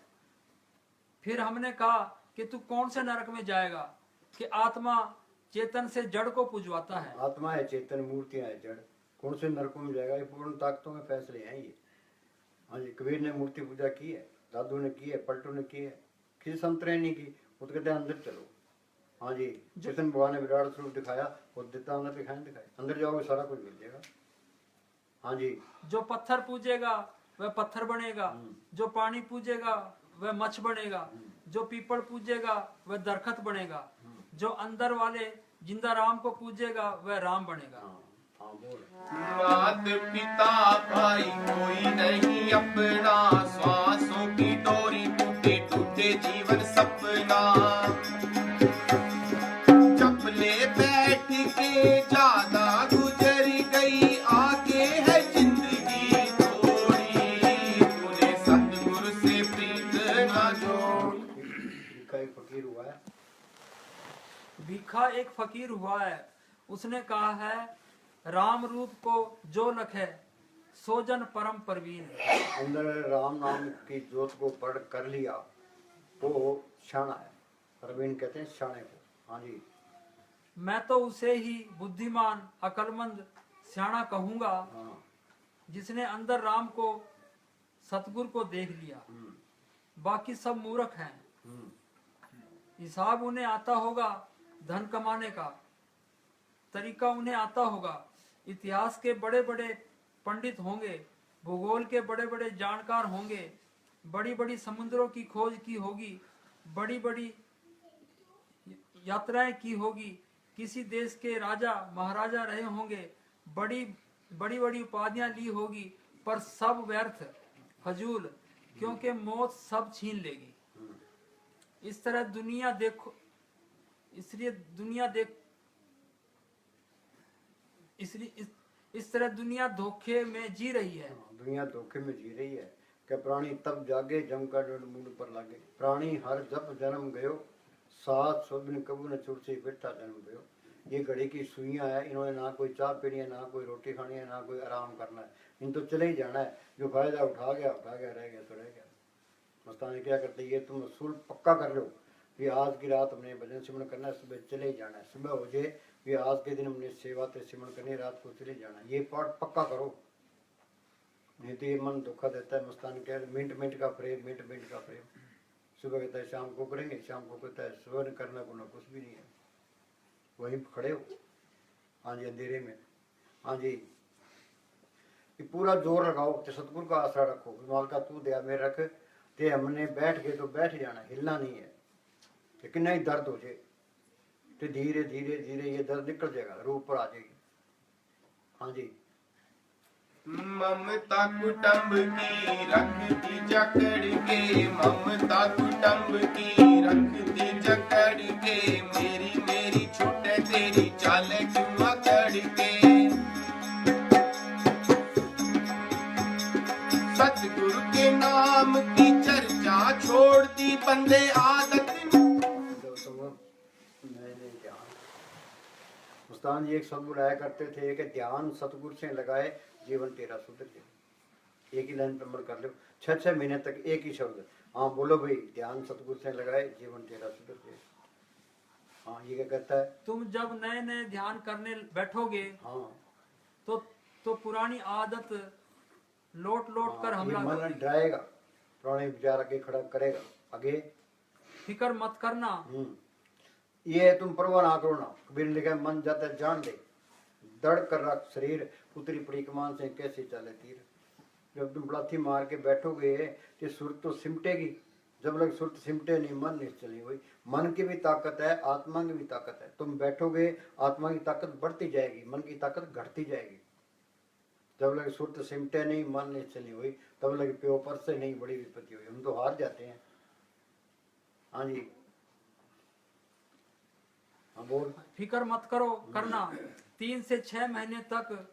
फिर हमने कहा कि तू कौन से नरक में जाएगा कि आत्मा चेतन से जड़ को पुजवाता है। आत्मा है चेतन, मूर्तियां है जड़, कौन से नरकों में जाएगा? ये पूर्ण ताकतों के फैसले हैं ये। हाँ जी, कबीर ने मूर्ति पूजा की है, दादू ने की है, पलटू ने की है, किसी संत ने नहीं की। वो तो कहते हैं अंदर चलो। हाँ जी, कृष्ण भगवान ने विराट स्वरूप दिखाया, वो देता अंदर दिखाए दिखाए, अंदर जाओगे सारा कुछ मिल जाएगा। हाँ जी, जो पत्थर पूजेगा वह पत्थर बनेगा, जो पानी पूजेगा वह मच्छ बनेगा, जो पीपल पूजेगा वह दरखत बनेगा, जो अंदर वाले जिंदा राम को पूजेगा वह राम बनेगा। हाँ बोल। मात पिता भाई कोई नहीं अपना, श्वासों की डोरी टूटे टूटे जीवन सपना। चपले बैठ के ज्यादा गुजर गई, आगे है जिंदगी थोड़ी, तूने सतगुरु से प्रीत ना जोड़। भिखा एक फकीर हुआ है। भिखा एक फकीर हुआ है, उसने कहा है राम रूप को जो लखे सो जन परम परवीन। अंदर राम नाम की जोत को पढ़ कर लिया वो शाना है। परवीन कहते हैं शाने को। हाँ जी। मैं तो उसे ही बुद्धिमान अकलमंद सियाना कहूंगा हाँ। जिसने अंदर राम को सतगुरु को देख लिया। बाकी सब मूर्ख हैं। हिसाब उन्हें आता होगा, धन कमाने का तरीका उन्हें आता होगा, इतिहास के बड़े बड़े पंडित होंगे, भूगोल के बड़े बड़े जानकार होंगे, बड़ी बड़ी समुद्रों की खोज की होगी, बड़ी बड़ी यात्राएं की होगी, किसी देश के राजा महाराजा रहे होंगे, बड़ी बड़ी बड़ी उपाधियां ली होगी, पर सब व्यर्थ फजूल, क्योंकि मौत सब छीन लेगी। इस तरह दुनिया देखो, इसलिए दुनिया देख इसलिए इस तरह दुनिया धोखे में जी रही है। दुनिया धोखे में जी रही है कि प्राणी तब जागे जम का डोर मुंड पर लागे। प्राणी हर जब जन्म गयो, सात सोबिन कबू न चुरसे बैठा जन्म गयो। ये घड़ी की सुइयां है, इन्होंने ना कोई चाय पीनी है, ना कोई रोटी खानी है, ना कोई आराम करना है, इन तो चले ही जाना है। जो फायदा उठा गया रह गया तो रह गया। मस्तानी क्या करते, ये तुम असूल पक्का कर लो कि आज की रात हमने भजन सिमरन करना है, सुबह चले ही जाना है। सुबह हो जाए कि आज के दिन हमने सेवा ते सिमरन करनी, रात को चले जाना है। ये पाठ पक्का करो, नहीं तो ये मन धोखा देता है। मस्तान कह मिनट मिनट का प्रेम, मिनट मिनट का प्रेम। सुबह कहता है शाम को करेंगे, शाम को कहता है सुबह करना को ना कुछ भी नहीं है, वहीं खड़े हो। हाँ जी, अंधेरे में। हाँ जी, कि पूरा जोर लगाओ, तो सतगुरु का आसरा रखो, माल का तू दया में रख, ते हमने बैठ गए तो बैठ जाना, हिलना नहीं है। लेकिन नहीं दर्द हो जाए तो धीरे धीरे धीरे ये दर्द निकल जाएगा, रूप पर आ जाएगी। हाँ जी। ममता कुटुंब की रखती जकड़ के, ममता कुटुंब की रखती जकड़ के, मेरी मेरी छूटे तेरी चाले क्यों अकड़ के। सतगुरु के नाम की चर्चा छोड़ दी बंदे आदत। मुस्तान जी एक शब्द बुलाया करते थे कि ध्यान सतगुरु से लगाए जीवन तेरा सुधर जाए। एक ही लाइन प्रमण कर लो, 6 महीने तक एक ही शब्द। हाँ बोलो भाई, ध्यान सतगुरु से लगाए जीवन तेरा सुधर जाए। हाँ ये क्या कहता है, तुम जब नए नए ध्यान करने बैठोगे हाँ तो पुरानी आदत लौट लौट कर हमला मन करेगी। डराएगा, पुराने विचार आगे खड़ा करेगा। आगे फिक्र मत करना, ये तुम परवाह ना करो ना। कबीर ने लिखा मन जाता है जान ले, दड़ कर रख शरीर, उतरी पड़ी कमान से कैसे चले तीर। जब तुम लाथी मार के बैठोगे तो सुरत तो सिमटेगी, जब लग सुरत सिमटे नहीं मन नहीं चली हुई। मन की भी ताकत है, आत्मा की भी ताकत है। तुम बैठोगे आत्मा की ताकत बढ़ती जाएगी, मन की ताकत घटती जाएगी। जब लग सुरत सिमटे नहीं, मन नहीं चली हुई, तब लग प्यो पर से नहीं बड़ी विपत्ति हुई। हम तो हार जाते हैं। हाँ जी, हाँ बोल। फिक्र मत करो करना, 3 से 6 महीने तक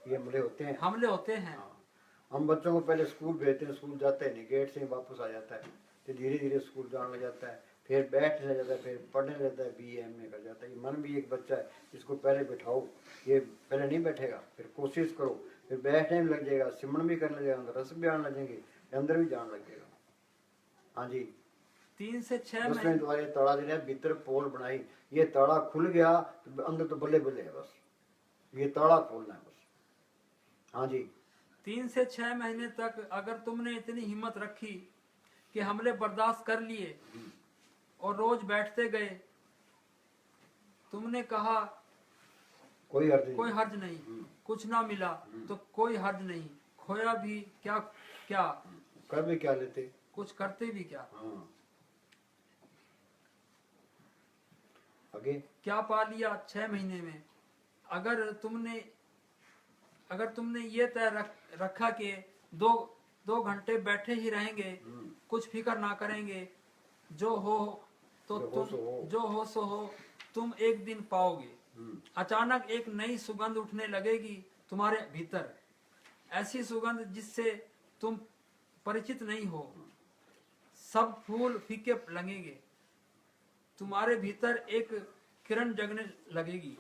ये हमले होते हैं। हमले होते हैं। हाँ। हम बच्चों को पहले स्कूल भेजते हैं, स्कूल जाते हैं नहीं, गेट से वापस आ जाता है, तो धीरे धीरे स्कूल जाने लग जाता है, फिर बैठने लग जाता है, फिर पढ़ने लग जाता है, BA MA कर जाता है। ये मन भी एक बच्चा है, इसको पहले बैठाओ, ये पहले नहीं बैठेगा, फिर कोशिश करो, फिर बैठने में लग जाएगा, सिमरन भी करने लगेगा, रस भी आने लगेंगे, अंदर भी जाने लगेगा। हाँ जी, 3 से 6 उसमें महीने तुम्हारे ताड़ा देना भीतर पोल बनाई, ये ताड़ा खुल गया तो अंदर तो बल्ले बल्ले है, बस ये ताड़ा खोलना है बस। हाँ जी, 3 से 6 महीने तक अगर तुमने इतनी हिम्मत रखी कि हमले बर्दाश्त कर लिए और रोज बैठते गए, तुमने कहा कोई अर्थ नहीं। कोई हर्ज नहीं, कुछ ना मिला तो कोई हर्ज नहीं, खोया भी क्या क्या, कर भी क्या लेते। कुछ करते भी क्या। हाँ, आगे क्या पा लिया 6 महीने में? अगर तुमने ये तय रखा कि दो घंटे बैठे ही रहेंगे, कुछ फिक्र ना करेंगे, जो हो तो जो हो सो हो, तुम एक दिन पाओगे। अचानक एक नई सुगंध उठने लगेगी तुम्हारे भीतर, ऐसी सुगंध जिससे तुम परिचित नहीं हो। सब फूल फीके लगेंगे, तुम्हारे भीतर एक किरण जगने लगेगी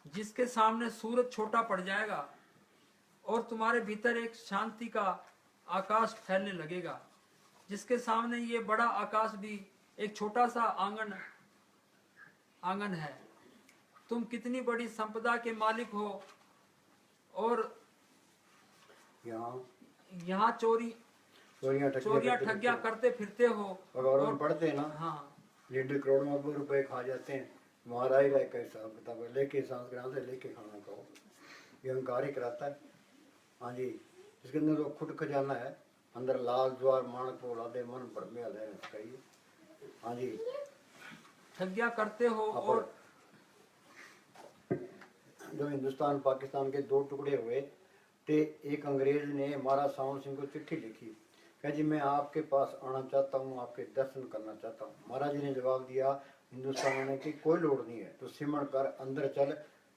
जिसके सामने सूरज छोटा पड़ जाएगा, और तुम्हारे भीतर एक शांति का आकाश फैलने लगेगा जिसके सामने ये बड़ा आकाश भी एक छोटा सा आंगन है। तुम कितनी बड़ी संपदा के मालिक हो, और यहाँ चोरियां ठगियां करते फिरते हो। अगर हम पढ़ते हैं ना, हाँ, 1.5 करोड़ रुपए खा जाते हैं, वहाँ रह रह के हिसाब किताब लेके सांस ग्राम से लेके खाना खाओ, ये अहंकार ही कराता है। हाँ जी, इसके अंदर तो खुद खजाना है, अंदर लाल ज्वार मानक को लादे मन पर में कहिए। हाँ जी, ठगियां करते हो। और जब हिंदुस्तान पाकिस्तान के 2 टुकड़े हुए तो एक अंग्रेज ने महाराज सावन सिंह को चिट्ठी लिखी, कहा जी मैं आपके पास आना चाहता हूँ, आपके दर्शन करना चाहता हूँ। महाराज जी ने जवाब दिया, हिंदुस्तान आने की कोई लोड़ नहीं है, तो सिमर कर अंदर चल,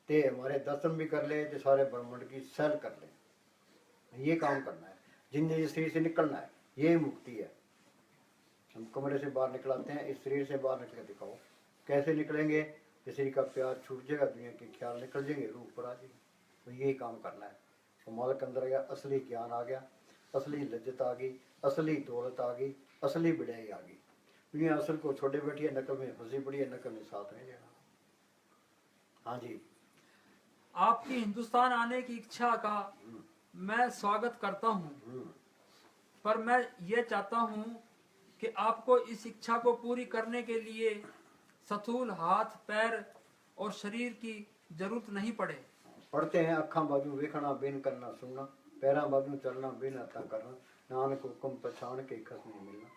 ते हमारे दर्शन भी कर ले, ते सारे ब्रह्मांड की सैर कर ले। ये काम करना है, जिंदगी शरीर से निकलना है, ये मुक्ति है। हम कमरे से बाहर निकलाते हैं, इस शरीर से बाहर निकल के दिखाओ कैसे निकलेंगे। शरीर का प्यार छूट जाएगा, दुनिया के ख्याल निकल जाएंगे, रूह पर आ जाएगी। तो यही काम करना है। तो मालिक अंदर गया, असली ज्ञान आ गया, असली लज्जत आ गई, असली दौलत आ गई, असली बढ़ाई आ गई। दुनिया असल को छोड़े बैठी है, नकल में फंसी पड़ी है, नकल में साथ नहीं जाना। हाँ जी, आपकी हिंदुस्तान आने की इच्छा का मैं स्वागत करता हूँ, पर मैं ये चाहता हूँ कि आपको इस इच्छा को पूरी करने के लिए स्थूल हाथ पैर और शरीर की जरूरत नहीं पड़े। पढ़ते हैं, अखा बाजू वेखना बिन करना सुनना, पैरा बाजू चलना बिन हथा करना, नानक हुक्म पछाण के खस नहीं मिलना।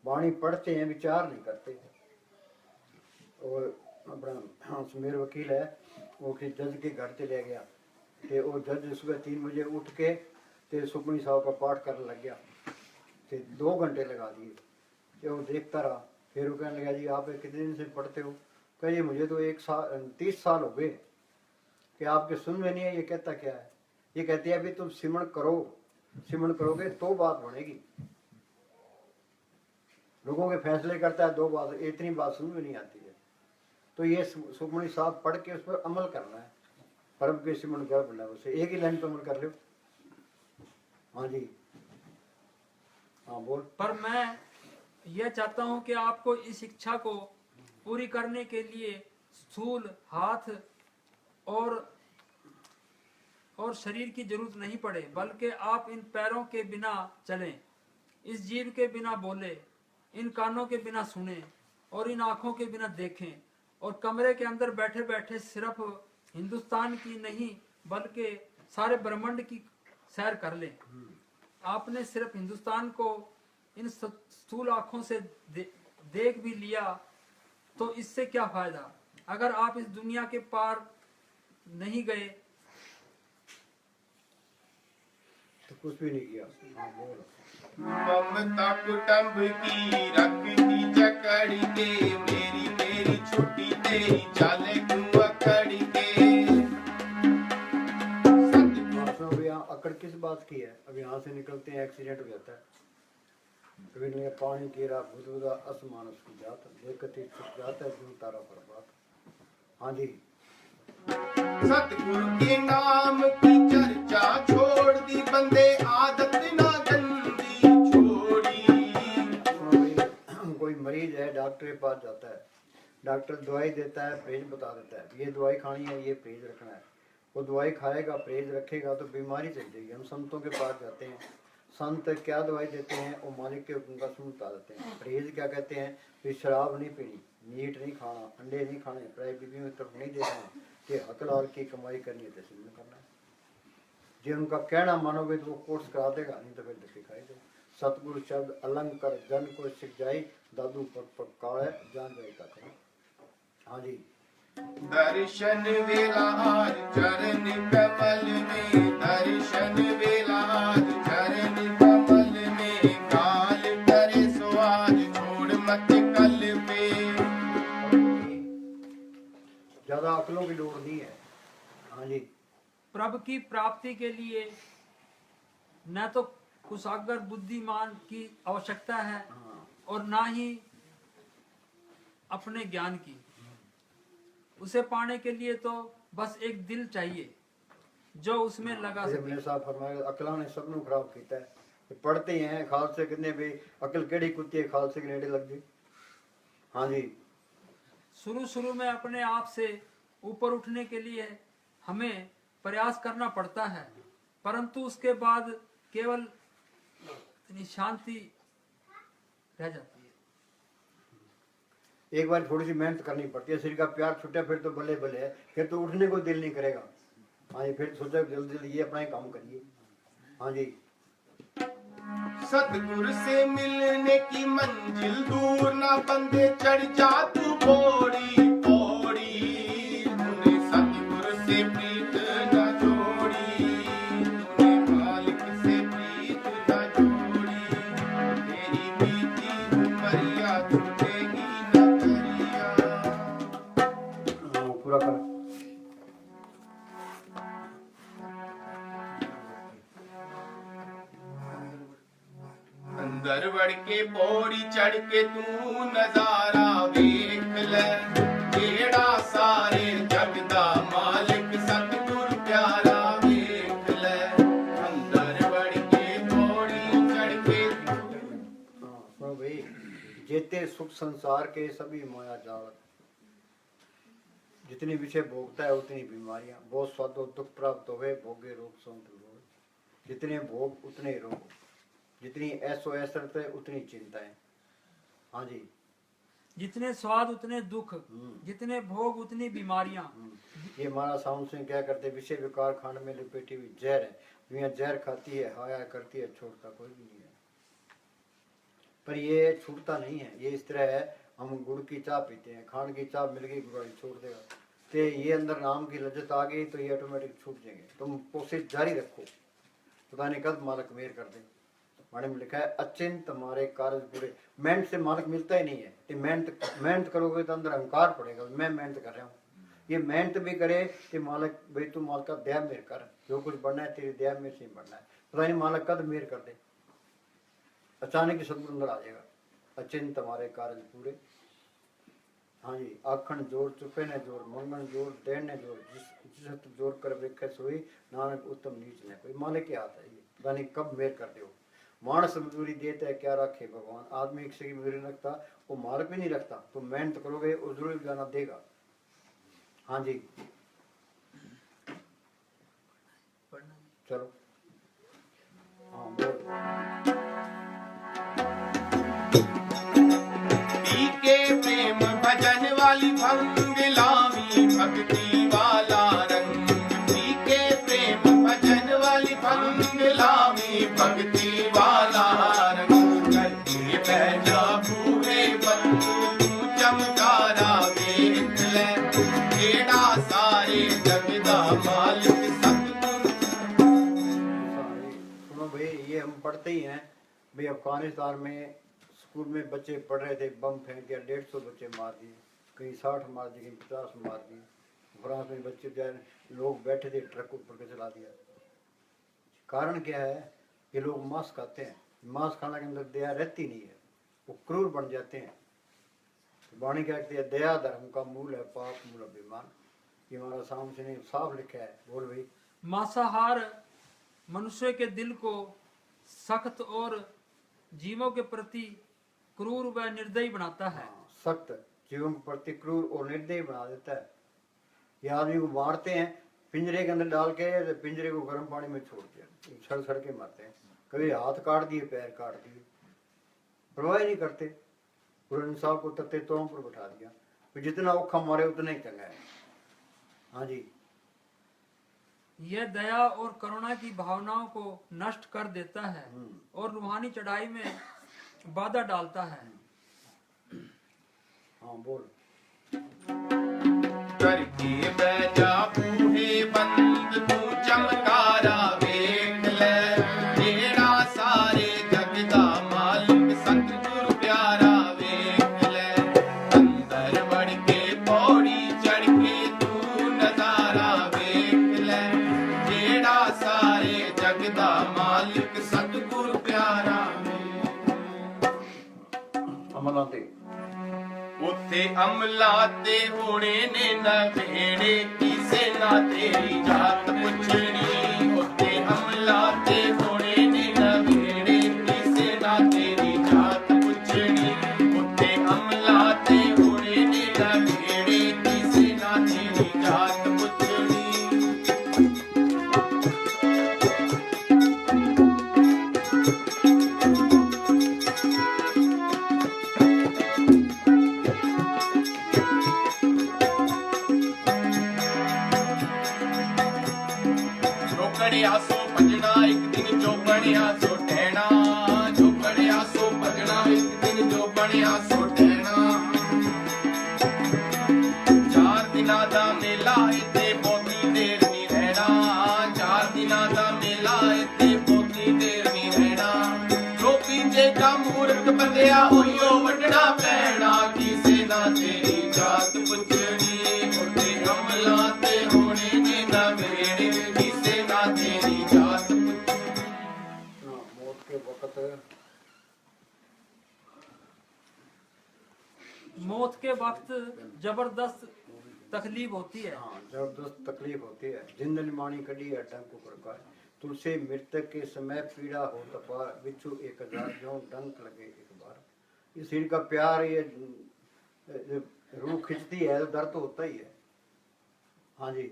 वाणी पढ़ते हैं, विचार नहीं करते। और अपना सुमेर वकील है, वो कि जज के घर चले गया, ते वो जज सुबह 3 बजे उठ के ते सुखमनी साहब का पाठ करने लग गया, ते 2 घंटे लगा दिए। ते वो देखता रहा, फिर वो कहने लगा जी आप कितने दिन से पढ़ते हो? कहिए मुझे तो 30 साल हो गए कि आपके सुन में नहीं है। ये कहता क्या है? ये कहती है अभी तुम सिमरण करो, सिमरण करोगे तो बात बनेगी। लोगों के फैसले करता है 2 बात, इतनी बात सुन में नहीं आती है। तो ये सुखमनी साहब पढ़ के उस पर अमल करना है। परम के सिमरण क्या बनना है, उसे एक ही लाइन पर अमल कर लो। हाँ जी, हाँ बोल। पर मैं यह चाहता हूं कि आपको इस इच्छा को पूरी करने के लिए स्थूल हाथ और शरीर की जरूरत नहीं पड़े, बल्कि आप इन पैरों के बिना चलें, इस जीभ के बिना बोले, इन कानों के बिना सुने और इन आंखों के बिना देखें, और कमरे के अंदर बैठे बैठे सिर्फ हिंदुस्तान की नहीं बल्कि सारे ब्रह्मांड की सैर कर लें। आपने सिर्फ हिंदुस्तान को इन स्थूल आंखों से देख भी लिया तो इससे क्या फायदा अगर आप इस दुनिया के पार नहीं गए। तो कुछ भी नहीं किया। हाँ बोल। ममता कुटुंब की रखती जकड़ी के, मेरी मेरी छोटी तेरी चाले क्यों अकड़ी के। अकड़ किस बात की है? अब यहाँ से निकलते हैं एक्सीडेंट हो जाता है, कभी नहीं पानी कीरा बुदबुदा आसमान उसकी जात, देखती छुप जाता है जो तारा पर बात। हाँ जी, सतगुरु के नाम की चर्चा छोड़ दी, बंदे आदत ना गंदी छोड़ी। कोई मरीज है, डॉक्टर के पास जाता है, डॉक्टर दवाई देता है, परहेज बता देता है, ये दवाई खानी है, ये परहेज रखना है। वो दवाई खाएगा, परहेज रखेगा तो बीमारी चल जाएगी। हम संतों के पास जाते हैं, संत क्या दवाई देते हैं? वो मालिक के हुक्म का सुन बता देते हैं। परहेज क्या कहते हैं? कि शराब नहीं पीनी, मीट नहीं खाना, अंडे नहीं खाने, प्राय बीवियों की तरफ नहीं देखना, कि हक लाल की कमाई करनी है तो सिमरन करना है। जो उनका कहना मानोगे तो वो कोर्स करा देगा, नहीं तो फिर धक्के खाएगा। सतगुरु शब्द अलंकार जन को सिख जाई, दादू पर काल है जान जाए का। हाँ जी। दर्शन वेला आज चरण कमल में, दर्शन वेला आज चरण कमल में, काल करे सो आज छोड़ मत कल पे। ज्यादा अकलों की लोड़ नहीं है। हाँ जी। प्रभु की प्राप्ति के लिए न तो कुशाग्र बुद्धिमान की आवश्यकता है हाँ। और ना ही अपने ज्ञान की। उसे पाने के लिए तो बस एक दिल चाहिए जो उसमें लगा जैसे सके। मैंने साहब फरमाया अकला ने सबनों खराब किया है। ये पढ़ते ही हैं खालसे कितने भी अकल केड़ी कुत्ती है खालसे के नेड़े लग गई। हाँ जी। शुरू में अपने आप से ऊपर उठने के लिए हमें प्रयास करना पड़ता है, परंतु उसके बाद केवल इतनी शांति रह जाती है। एक बार थोड़ी सी मेहनत करनी पड़ती है, शरीर का प्यार छूटे फिर तो बल्ले बल्ले है, फिर तो उठने को दिल नहीं करेगा। हाँ जी, फिर सोचा जल्दी जल्दी ये अपना ही काम करिए। हाँ जी। सतगुरु से मिलने की मंजिल दूर ना बंदे चढ़ जा तू पौड़ी पौड़ी, तूने सतगुरु से प्रीत न जोड़ी, तूने मालिक से प्रीत न जोड़ी, तेरी बीती उमरिया छूटेगी न करिया। पूरा कर। अंदर बढ़ के पौड़ी चढ़ के तू नजारा वेख ले, जेड़ा सारे जग दा मालिक सतगुरु प्यारा वेख ले। अंदर बढ़ के पौड़ी चढ़ के सुनो भाई, जेते सुख संसार के सभी माया जाल, जितनी विषय भोगता है उतनी बीमारियां, बहुत स्वादो दुख प्राप्त होवे, भोगे रोग संत रोग, जितने भोग उतने रोग, जितनी ऐसो ऐसरत है उतनी चिंताएं। हाँ जी। जितने स्वाद उतने दुख, जितने भोग उतनी बीमारियां। ये हमारा साउंड सिंह क्या करते, विषय विकार खांड में लिपेटी हुई जहर है, दुनिया जहर खाती है, हाया करती है, छोड़ता कोई भी नहीं है। पर ये छूटता नहीं है। ये इस तरह है, हम गुड़ की चाय पीते हैं, खांड की चाय मिल गई गुड़ छोड़ देगा, तो ये अंदर नाम की लज्जत आ गई तो ये ऑटोमेटिक छूट जाएंगे। तुम कोशिश जारी रखो, पता नहीं कब मालिक मेहर कर दे। माने में लिखा है अचिंत तुम्हारे कार्य पूरे। मेहनत से मालिक मिलता ही नहीं है। तो मेहनत करोगे तो अंदर अहंकार पड़ेगा, मैं मेहनत कर रहा हूँ। ये मेहनत भी करे कि मालिक भाई तू मालिक का दया मेहर कर, जो कुछ बनना है तेरी दया में से ही बनना है। पता नहीं मालिक कद मेहर कर दे, अचानक ही सदगुरु अंदर आ जाएगा। अचिंत तुम्हारे कार्य पूरे। हाँ जी। आखन जोर चुपे ने जोर, मंगन जोर, देन ने जोर, जिस जोर कर वेखे सोई, नानक उत्तम नीच ने कोई। मालिक के हाथ है ये, पता नहीं कब मेहर कर दे। मानस मजदूरी देता है क्या रखे भगवान, आदमी एक से मजदूरी रखता, वो मालिक भी नहीं रखता। तो मेहनत करोगे वो जरूर जाना देगा। हाँ जी। चलो। हाँ बोल। के प्रेम भजन वाली भंग लावी भक्ति वाला रंग, के प्रेम भजन वाली भंग लावी भक्ति वाला रंग, करके पहला भूरे बंद तू चमकारा वेख ले, जेड़ा सारे जग दा मालिक सतगुरु। सुनो भाई, ये हम पढ़ते ही हैं भाई। अफगानिस्तान में स्कूल में बच्चे पढ़ रहे थे, बम फेंक दिया, 150 बच्चे मार दिए, कहीं 60 मार दिए, कहीं 50 मार दिए। फ्रांस में बच्चे लोग बैठे थे, ट्रक ऊपर के चला दिया। कारण क्या है? ये लोग मांस खाते हैं, मांस खाने के अंदर दया रहती नहीं है, वो क्रूर बन जाते हैं। वाणी क्या कहती है, दया धर्म का मूल है, पाप मूल अभिमान। ये हमारा सामने ने साफ लिखा है। बोल भाई। मांसाहार मनुष्य के दिल को सख्त और जीवों के प्रति क्रूर व निर्दयी बनाता है। सख्त, जीवों के प्रति क्रूर और निर्दयी बना देता है। ये आदमी को मारते हैं, पिंजरे के अंदर डाल के पिंजरे को गर्म पानी में छोड़ दिया, सड़ सड़ के मारते हैं। कभी हाथ काट दिए, पैर काट दिए, परवाह नहीं करते। पूरे इंसान को तत्ते तों पर बैठा दिया। तो जितना औखा मारे उतना ही चंगा है। हाँ जी। यह दया और करुणा की भावनाओं को नष्ट कर देता है और रूहानी चढ़ाई में बाधा डालता है। हाँ बोल। करके बैजा बूहे बंद तू चमकारा वेख ले जेड़ा सारे जग दा मालिक सतगुर प्यारा वेख ले अंदर वड़ के पौड़ी चढ़ के तू नजारा वेख ले जेड़ा सारे जग दा मालिक सतगुर प्यारा ਅਮਲਾਂ ਤੇ ਉੱਥੇ ਅਮਲਾ ਤੇ ਹੋਣੇ ਨੇ ਨਵੇੜੇ ਕਿਸੇ ਨਾ ਤੇਰੀ ਜਾਤ ਪੁੱਛਣੀ ਉੱਥੇ ਅਮਲਾ ਤੇ ਹੋਣੇ ਨੇ ਨਵੇੜੇ ਕਿਸੇ ਨਾ ਤੇਰੀ ਜਾਤ ਪੁੱਛਣੀ ਉੱਥੇ ਅਮਲਾ ਤੇ ਹੋਣੇ ਨੇ ਨਵੇੜੇ ਕਿਸੇ ਨਾ ਤੇਰੀ ਜਾਤ ਪੁੱਛਣੀ ਜੋ ਕੜਿਆ ਸੋ ਭਜਣਾ ਇੱਕ ਦਿਨ ਜੋ ਬਣਿਆ ਸੋ ਟਹਿਣਾ ਜੋ ਕੜਿਆ ਸੋ ਭਜਣਾ ਇੱਕ ਦਿਨ ਜੋ ਬਣਿਆ ਸੋ ਟਹਿਣਾ 4 ਦਿਨਾਂ ਦਾ ਮੇਲਾ ਇੱਥੇ ਬਹੁਤੀ ਦੇਰ ਨਹੀਂ ਰਹਿਣਾ 4 ਦਿਨਾਂ ਦਾ ਮੇਲਾ ਇੱਥੇ ਬਹੁਤੀ ਦੇਰ ਨਹੀਂ ਰਹਿਣਾ ਜੋ ਪੀਜੇ ਦਾ ਮੂਰਖ ਬੰਦਿਆ ਹੋਈਓ ਵੱਢਣਾ ਪੈਣਾ ਕਿਸੇ ਨਾ ਤੇਰੀ ਜਾਤ ਪੁੱਛਣੀ ਉੱਤੇ ਅਮਲਾ ਤੇ ਹੋਣੇ ਨੇ ਨਵੇੜੇ ਕਿਸੇ ਨਾ ਤੇਰੀ ਜਾਤ ਪੁੱਛਣੀ मौत के वक्त मौत के वक्त जबरदस्त तकलीफ होती है। हाँ जबरदस्त तकलीफ होती है जिंदन मानी कड़ी है डंक प्रकार तुलसी मृतक के समय पीड़ा हो तपार बिच्छू 1000 जो डंक लगे एक बार ये शरीर का प्यार ये रूह खिंचती है तो दर्द होता ही है। हाँ जी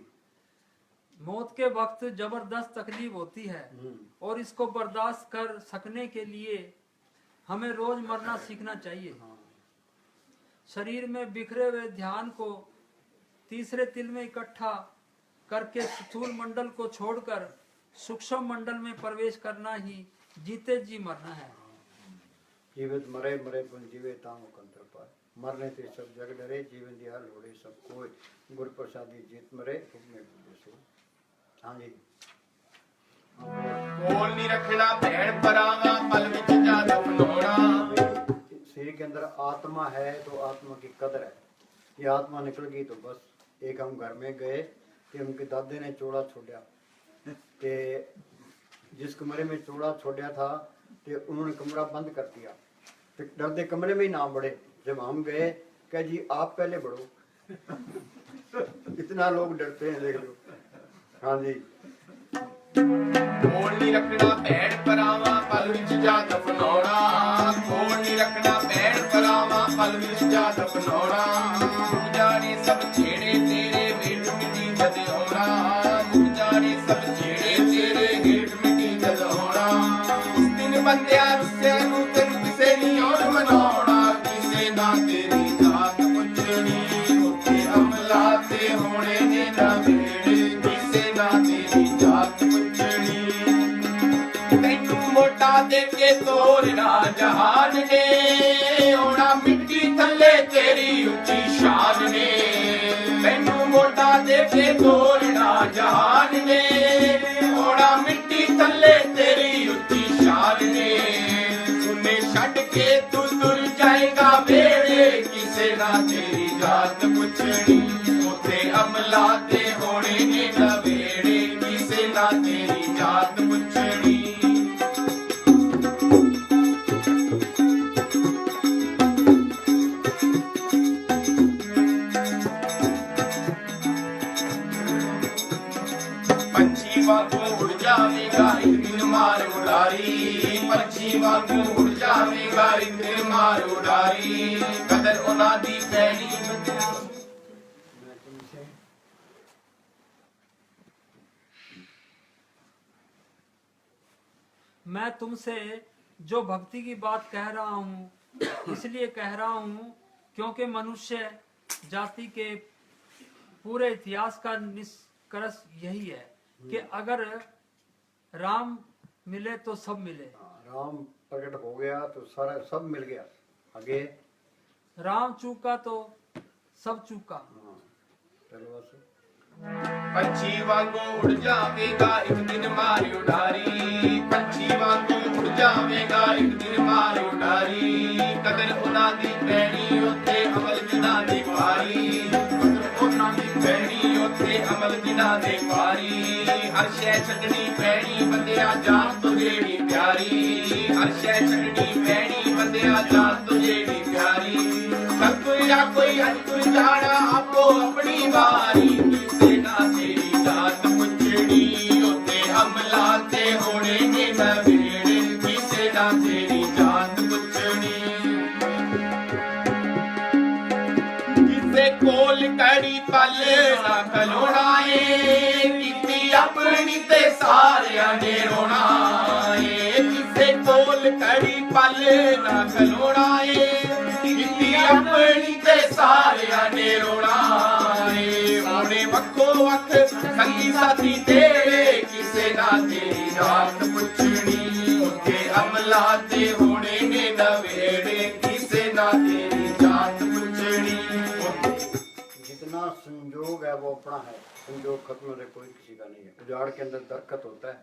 मौत के वक्त जबरदस्त तकलीफ होती है और इसको बर्दाश्त कर सकने के लिए हमें रोज मरना सीखना चाहिए। शरीर में बिखरे हुए ध्यान को तीसरे तिल में इकट्ठा करके स्थूल मंडल को छोड़कर सूक्ष्म मंडल में प्रवेश करना ही जीते जी मरना है। जीवित मरे मरे पुन जीवे तामो कंत्र पाए मरने ते सब जग डरे जीवन दिया लोड़े सब कोई गुर प्रसादी जीत मरे हुक्मे बुझे सो। हाँ जी ਕੋਲ ਨਹੀਂ ਰੱਖਣਾ ਭੈਣ ਭਰਾਵਾਂ ਪਲ ਵਿੱਚ ਜਾ ਦਫਨਾਉਣਾ शरीर के अंदर आत्मा है तो आत्मा की कदर है। ये आत्मा निकल गई तो बस एक हम घर में गए तो उनके दादे ने चोड़ा छोड़ा ते जिस कमरे में चोड़ा छोड़ा था तो उन्होंने कमरा बंद कर दिया तो डरते कमरे में ही ना बढ़े। जब हम गए कह जी आप पहले बढ़ो इतना लोग डरते हैं देख लो। हाँ जी ਕੋਲ ਨਹੀਂ ਰੱਖਣਾ ਭੈਣ ਭਰਾਵਾਂ ਪਲ ਵਿੱਚ ਜਾ ਦਫਨਾਉਣਾ ਕੋਲ ਨਹੀਂ ਰੱਖਣਾ ਭੈਣ ਭਰਾਵਾਂ ਪਲ ਵਿੱਚ ਜਾ ਦਫਨਾਉਣਾ ਜਾਣੇ ਸਭ ਛੇੜੇ ਤੇਰੇ ਵੇਟ ਮਿੱਟੀ ਜਦ ਆਉਣਾ ਜਾਣੇ ਸਭ ਛੇੜੇ ਤੇਰੇ ਵੇਟ ਮਿੱਟੀ ਜਦ ਆਉਣਾ ਉਸ ਦਿਨ ਬੰਦਿਆ ਰੁੱਸਿਆ ਨੂੰ ਤੈਨੂੰ ਕਿਸੇ ਨਹੀਂ ਔਰ ਮਨਾਉਣਾ ਕਿਸੇ ਨਾ ਤੇਰੀ ਜਾਤ ਪੁੱਛਣੀ ਉੱਥੇ ਅਮਲਾ ਤੇ ਹੋਣੇ ਨੇ ਨਵੇੜੇ ਕਿਸੇ ਨਾ ਤੇਰੀ ਜਾਤ ਮੋਟਾ ਦੇ ਕੇ ਤੋਰਨਾ ਜਹਾਨ ਨੇ ਹੋਣਾ ਮਿੱਟੀ ਥੱਲੇ ਤੇਰੀ ਉੱਚੀ ਸ਼ਾਨ ਨੇ ਮੈਨੂੰ ਮੋਟਾ ਦੇ ਕੇ ਤੋਰਨਾ ਜਹਾਨ ਨੇ ਹੋਣਾ ਮਿੱਟੀ ਥੱਲੇ ਤੇਰੀ ਉੱਚੀ ਸ਼ਾਨ ਨੇ ਸੁਨੇ ਛੱਡ ਕੇ ਤੂੰ ਤੁਰ ਜਾਏਗਾ ਵੇੜੇ ਕਿਸੇ ਨਾ ਤੇਰੀ ਜਾਤ ਪੁੱਛਣੀ ਉੱਥੇ ਅਮਲਾ ਤੇ ਹੋਣੇ ਨੇ ਨਵੇੜੇ ਕਿਸੇ ਨਾ ਤੇਰੀ ਜਾਤ ਪੁੱਛਣੀ ਵਾਂਗੂ ਉੜ ਜਾਵੇਗਾ ਇੱਕ ਦਿਨ ਮਾਰ ਉਡਾਰੀ ਪੰਛੀ ਵਾਂਗੂ ਉੜ ਜਾਵੇਗਾ ਇੱਕ ਦਿਨ ਮਾਰ ਉਡਾਰੀ ਕਦਰ ਉਹਨਾਂ ਦੀ ਪੈਣੀ मैं तुमसे जो भक्ति की बात कह रहा हूँ इसलिए कह रहा हूँ क्योंकि मनुष्य जाति के पूरे इतिहास का निष्कर्ष यही है कि अगर राम मिले तो सब मिले। राम प्रकट हो गया तो सारा सब मिल गया। आगे राम चूका तो सब चूका। हाँ चलो बस। ਪੰਛੀ ਵਾਂਗੂ ਉੜ ਜਾਵੇਗਾ ਇੱਕ ਦਿਨ ਮਾਰੀ ਉਡਾਰੀ, ਪੰਛੀ ਵਾਂਗੂ ਉੜ ਜਾਵੇਗਾ ਇੱਕ ਦਿਨ ਮਾਰੀ ਉਡਾਰੀ, ਕਦਰ ਉਹਨਾਂ ਦੀ ਪੈਣੀ ਉੱਥੇ ਅਮਲ ਜਿਨ੍ਹਾਂ ਦੇ ਪਾਰੀ, ਕਦਰ ਉਹਨਾਂ ਦੀ ਪੈਣੀ ਉੱਥੇ ਅਮਲ ਜਿਨ੍ਹਾਂ ਦੇ ਪਾਰੀ, ਹਰ ਸ਼ੈ ਛੱਡਣੀ ਪੈਣੀ ਬੰਦਿਆ ਜਾਨ ਤੋਂ ਜਿਹੜੀ ਪਿਆਰੀ, ਹਰ ਸ਼ੈ ਛੱਡਣੀ ਪੈਣੀ ਬੰਦਿਆ ਜਾਨ ਤੋਂ ਜਿਹੜੀ ਪਿਆਰੀ, ਕੱਲ ਕੋਈ ਨਾ ਕੋਈ ਅੱਜ ਕੋਈ ਜਾਣਾ ਆਪੋ ਆਪਣੀ ਵਾਰੀ, ਕਿਸੇ ਨਾ ਤੇਰੀ ਜਾਤ ਪੁੱਛਣੀ ਉੱਤੇ ਹਮਲਾ ਤੇ ਹੋਣੇ ਨੇ ਨਵੇੜੇ, ਕਿਸੇ ਨਾ ਤੇਰੀ ਜਾਤ ਪੁੱਛਣੀ, ਕਿਸੇ ਕੋਲ ਕੜੀ ਪਲ ਨਾ ਖਲੋਣਾ ਏ, ਕੀਤੀ ਆਪਣੀ ਤੇ ਸਾਰਿਆਂ ਨੇ ਰੋਣਾ ਏ, ਕਿਸੇ ਕੋਲ ਕੜੀ ਪਲ ਨਾ ਖਲੋਣਾ ਏ, ਕੀਤੀ ਆਪਣੀ ਤੇ ਸਾਰਿਆਂ ਨੇ ਰੋਣਾ ਏ, ਉਹਨੇ ਵੱਖੋ ਵੱਖ ਸੰਗੀ ਸਾਥੀ ਤੇਰੇ, ਕਿਸੇ ਨਾ ਤੇਰੀ ਜਾਤ ਪੁੱਛਣੀ ਉੱਥੇ ਅਮਲਾ ਤੇ ਹੋਣੇ ਨੇ ਨਵੇੜੇ, ਕਿਸੇ ਨਾ ਤੇਰੀ ਜਾਤ ਪੁੱਛਣੀ। जितना संयोग है वो अपना है, संयोग खत्म होने कोई किसी का नहीं है। उजाड़ के अंदर दरख्त होता है,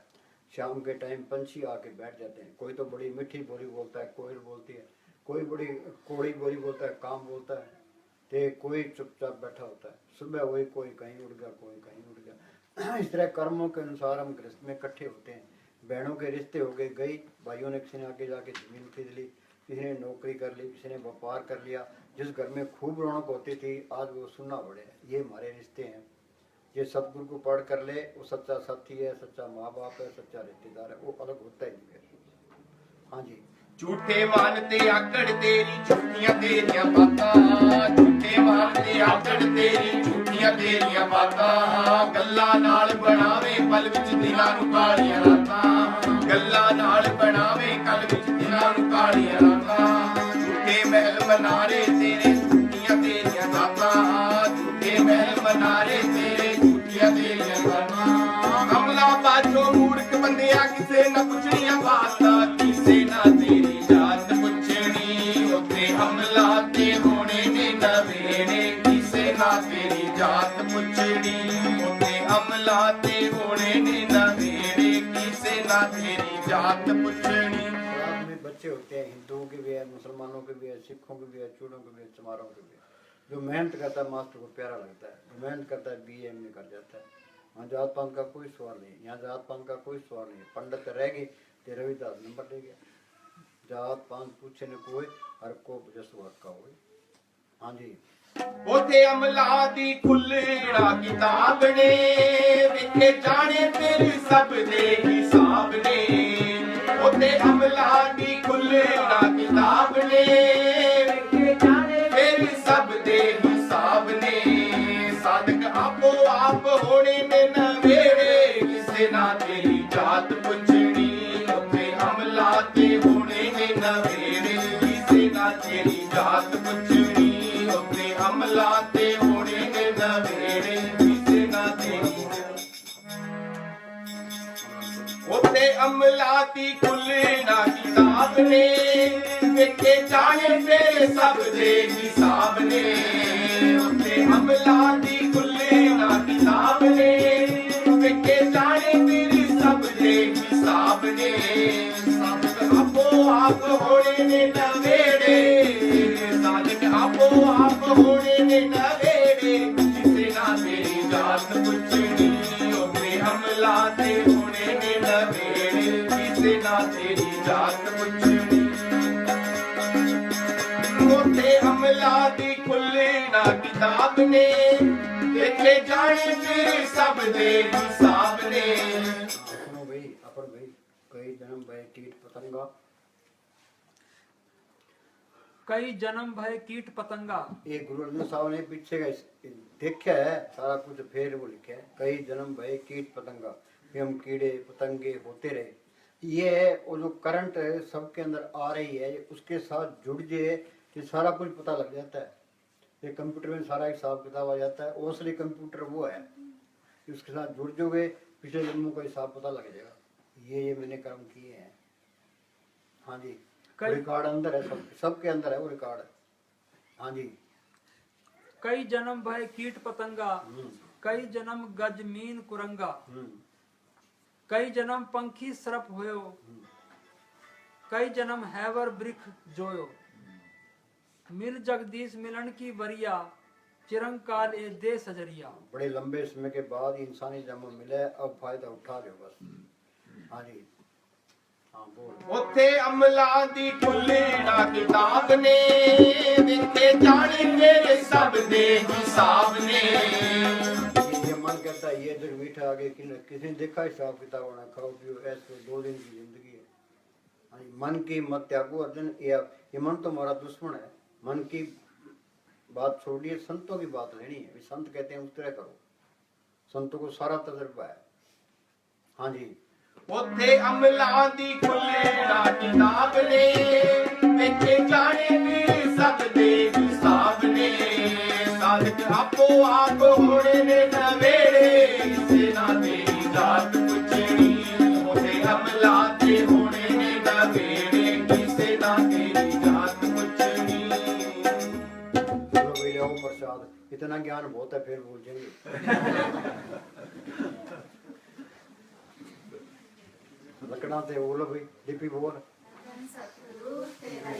शाम के टाइम पंछी आके बैठ जाते हैं, कोई तो बड़ी मीठी बोली बोलता है, कोयल बोलती है, कोई बड़ी कोड़ी बोली बोलता है, काम बोलता है, तो कोई चुपचाप बैठा होता है। सुबह वही कोई कहीं उड़ गया, कोई कहीं उड़ गया। इस तरह कर्मों के अनुसार हम गृहस्थ में इकट्ठे होते हैं। बहनों के रिश्ते हो गए, गई भाइयों ने किसी ने आगे जाके जमीन खरीद ली, किसी ने नौकरी कर ली, किसी ने व्यापार कर लिया। जिस घर में खूब रौनक होती थी आज वो सुनना पड़े। ये हमारे रिश्ते हैं। ये सतगुरु को पढ़ कर ले, वो सच्चा साथी है, सच्चा माँ बाप है, सच्चा रिश्तेदार है, वो अलग होता ही नहीं है। हाँ जी। ਝੂਠੇ ਮਾਨ ਤੇ ਆਕੜ ਤੇਰੀ ਝੂਠੀਆਂ ਤੇਰੀਆਂ ਬਾਤਾਂ, ਝੂਠੇ ਮਾਨ ਤੇ ਆਕੜ ਤੇਰੀ ਝੂਠੀਆਂ ਤੇਰੀਆਂ ਬਾਤਾਂ, ਗੱਲਾਂ ਨਾਲ ਬਣਾਵੇ ਪਲ ਵਿੱਚ ਦਿਲਾਂ ਨੂੰ ਕਾਲੀਆਂ ਰਾਤਾਂ, ਗੱਲਾਂ ਨਾਲ ਬਣਾਵੇ ਕਲ ਵਿੱਚ ਦਿਲਾਂ ਨੂੰ ਕਾਲੀਆਂ ਰਾਤਾਂ, ਝੂਠੇ ਮਹਿਲ ਮਨਾਰੇ ਤੇਰੇ ਝੂਠੀਆਂ ਤੇਰੀਆਂ ਦਾਤਾਂ, ਝੂਠੇ ਮਹਿਲ ਮਨਾਰੇ ਤੇਰੇ ਝੂਠੀਆਂ ਤੇਰੀਆਂ ਦਾਤਾਂ, ਅਮਲਾ ਬਾਝੋਂ ਮੂਰਖ ਬੰਦਿਆ ਕਿਸੇ ਨਾ ਪੁੱਛਣੀਆਂ ਬਾਤਾਂ, ਕਿਸੇ ਨਾ ਤੇਰੀ ਜਾਤ ਪੁੱਛਣੀ ਉੱਥੇ ਹਮਲਾ ਤੇ ਹੋਣੇ ਨੇ ਨਵੇੜੇ, ਕਿਸੇ ਨਾ ਤੇਰੀ ਜਾਤ ਪੁੱਛਣੀ ਉੱਥੇ ਹਮਲਾ ਤੇ ਹੋਣੇ ਨੇ ਨਵੇੜੇ, ਕਿਸੇ ਨਾ ਤੇਰੀ ਜਾਤ ਪੁੱਛਣੀ। रात में बच्चे होते हैं, हिंदुओं के भी है, मुसलमानों के भी है, सिखों के भी है, चूड़ों के भी है, चमारों के भी है। जो मेहनत करता है मास्टर को प्यारा लगता है, जो मेहनत करता है BA MA कर जाता है। वहाँ जात पात का कोई सवाल नहीं, यहाँ जात पात का कोई सवाल नहीं। पंडित रहेगी तो रविदास नंबर दे गया, जात पात पूछे न कोई, हर को जसवात का होए। हाँ जी। ਉਥੇ ਅਮਲਾ ਦੀ ਖੁੱਲੜਾ ਕਿਤਾਬ ਨੇ, ਵੇਖੇ ਜਾਣੇ ਫਿਰ ਸਭ ਦੇ ਹਿਸਾਬ ਨੇ, ਉਥੇ ਅਮਲਾ ਦੀ ਖੁੱਲੜਾ ਕਿਤਾਬ ਨੇ, ਵੇਖੇ ਜਾਣੇ ਫਿਰ ਸਭ ਦੇ ਹਿਸਾਬ ਨੇ, ਸਾਧਕ ਆਪੋ ਆਪ ਹੋਣੇ ਨੇ ਨਵੇੜੇ, ਕਿਸੇ ਨਾ ਤੇਰੀ ਜਾਤ ਪੁੱਛਣੀ ਉਥੇ ਅਮਲਾ ਤੇ ਹੋਣੇ ਨੇ ਨਵੇੜੇ, ਕਿਸੇ ਨਾ ਤੇਰੀ ਜਾਤ ਪੁੱਛਣੀ ਉੱਥੇ ਹਮਲਾ ਤੇ ਹੋਣੇ ਨੇ ਨਵੇੜੇ, ਕਿਸੇ ਨਾ ਤੇਰੀ ਉੱਥੇ ਅਮਲਾ ਦੀ ਖੁੱਲਣਾ ਕਿਤਾਬ ਨੇ, ਵੇਖੇ ਜਾਣੇ ਫਿਰ ਸਭ ਦੇ ਹਿਸਾਬ ਨੇ, ਉੱਥੇ ਅਮਲਾ ਦੀ ਖੁੱਲਣਾ ਕਿਤਾਬ ਨੇ, ਵੇਖੇ ਜਾਣੇ ਫਿਰ ਸਭ ਦੇ ਹਿਸਾਬ ਨੇ, ਸਾਧਕ ਆਪੋ ਆਪ ਹੋਣੇ ਨੇ ਨਵੇੜੇ, ਸਾਧਕ ਆਪੋ ਆਪ ਹੋਣੇ ਨੇ ਨਵੇੜੇ, ਕਿਸੇ ਨਾ ਤੇਰੀ ਜਾਤ ਪੁੱਛਣੀ ਉੱਥੇ ਹਮਲਾ ਤੇ ਹੋਣੇ ਨੇ ਨਵੇੜੇ, ਕਿਸੇ ਨਾ ਤੇਰੀ ਜਾਤ ਪੁੱਛਣੀ ਉੱਥੇ ਹਮਲਾ ਦੀ ਖੁੱਲਣਾ ਕਿਤਾਬ ਨੇ, ਦੇਖੇ ਜਾਣੇ ਫਿਰ ਸਭ ਦੇ ਹਿਸਾਬ ਨੇ। सुनो भाई, अपन भाई कई जन्म भय कीट पतंगा, कई जन्म भय कीट पतंगा। ये गुरु अर्जुन साहब ने पीछे का देखा है सारा कुछ, फिर वो लिखा है कई जन्म भय कीट पतंगा, कि हम कीड़े पतंगे होते रहे। ये वो जो करंट सबके अंदर आ रही है, उसके साथ जुड़ जाए कि सारा कुछ पता लग जाता है। ये कंप्यूटर में सारा हिसाब किताब आ जाता है। और असली कंप्यूटर वो है, उसके साथ जुड़ जोगे पिछले जन्मों का हिसाब पता लग जाएगा। ये मैंने कर्म किए हैं। हाँ जी, रिकॉर्ड अंदर है, सबके अंदर है वो रिकॉर्ड। हाँ जी। कई जन्म भय कीट पतंगा, कई जन्म गज मीन कुरंगा, कई जन्म पंखी सरप होयो, कई जन्म हैवर वृक्ष जोयो। मिल जगदीश मिलन की वरिया, चिरंकाल ए दे सजरिया। बड़े लंबे समय के बाद इंसानी जन्म मिले, अब फायदा उठा रहे हो बस। हाँ जी, हाँ बोल। ਉੱਥੇ ਅਮਲਾਂ ਦੀ ਖੁੱਲ੍ਹੇੜਾ ਕਿਤਾਬ ਨੇ, ਵਿਖੇ ਜਾਣਗੇ ਸਭ ਦੇ ਹਿਸਾਬ ਨੇ। ये मन कहता है ये इधर मीठा आगे किसी ने देखा हिसाब किताब होना, खाओ पियो ऐसे 2 दिन की जिंदगी है। हाँ जी, मन की मत त्यागो अर्जुन, ये मन तो हमारा दुश्मन है। मन की बात छोड़िए, संतों की बात लेनी है। संत कहते हैं उस तरह करो, संतों को सारा तजर्बा है। हाँ जी, ਉੱਥੇ ਅਮਲਾਂ ਦੀ ਖੁੱਲ੍ਹੇੜਾ ਕਿਤਾਬ ਨੇ, ਵਿਖੇ ਜਾਣਗੇ ਸਭ ਦੇ ਹਿਸਾਬ ਨੇ। ਸਾਧਕ ਆਪੋ ਆਪ ਹੋਣੇ ਨੇ ਨਵੇੜੇ, ਕਿਸੇ ਨਾ ਤੇਰੀ ਜਾਤ ਪੁੱਛਣੀ। ਉੱਥੇ ਅਮਲਾਂ ਤੇ ਹੋਣੇ ਨੇ ਨਵੇੜੇ, ਕਿਸੇ ਨਾ ਤੇਰੀ ਜਾਤ ਪੁੱਛਣੀ। चलो भाई आओ प्रसाद, इतना ज्ञान बहुत है, फिर भूल जाएंगे। लकड़ा ते बोलो भाई, लिपि बोल। सतगुरु तेरा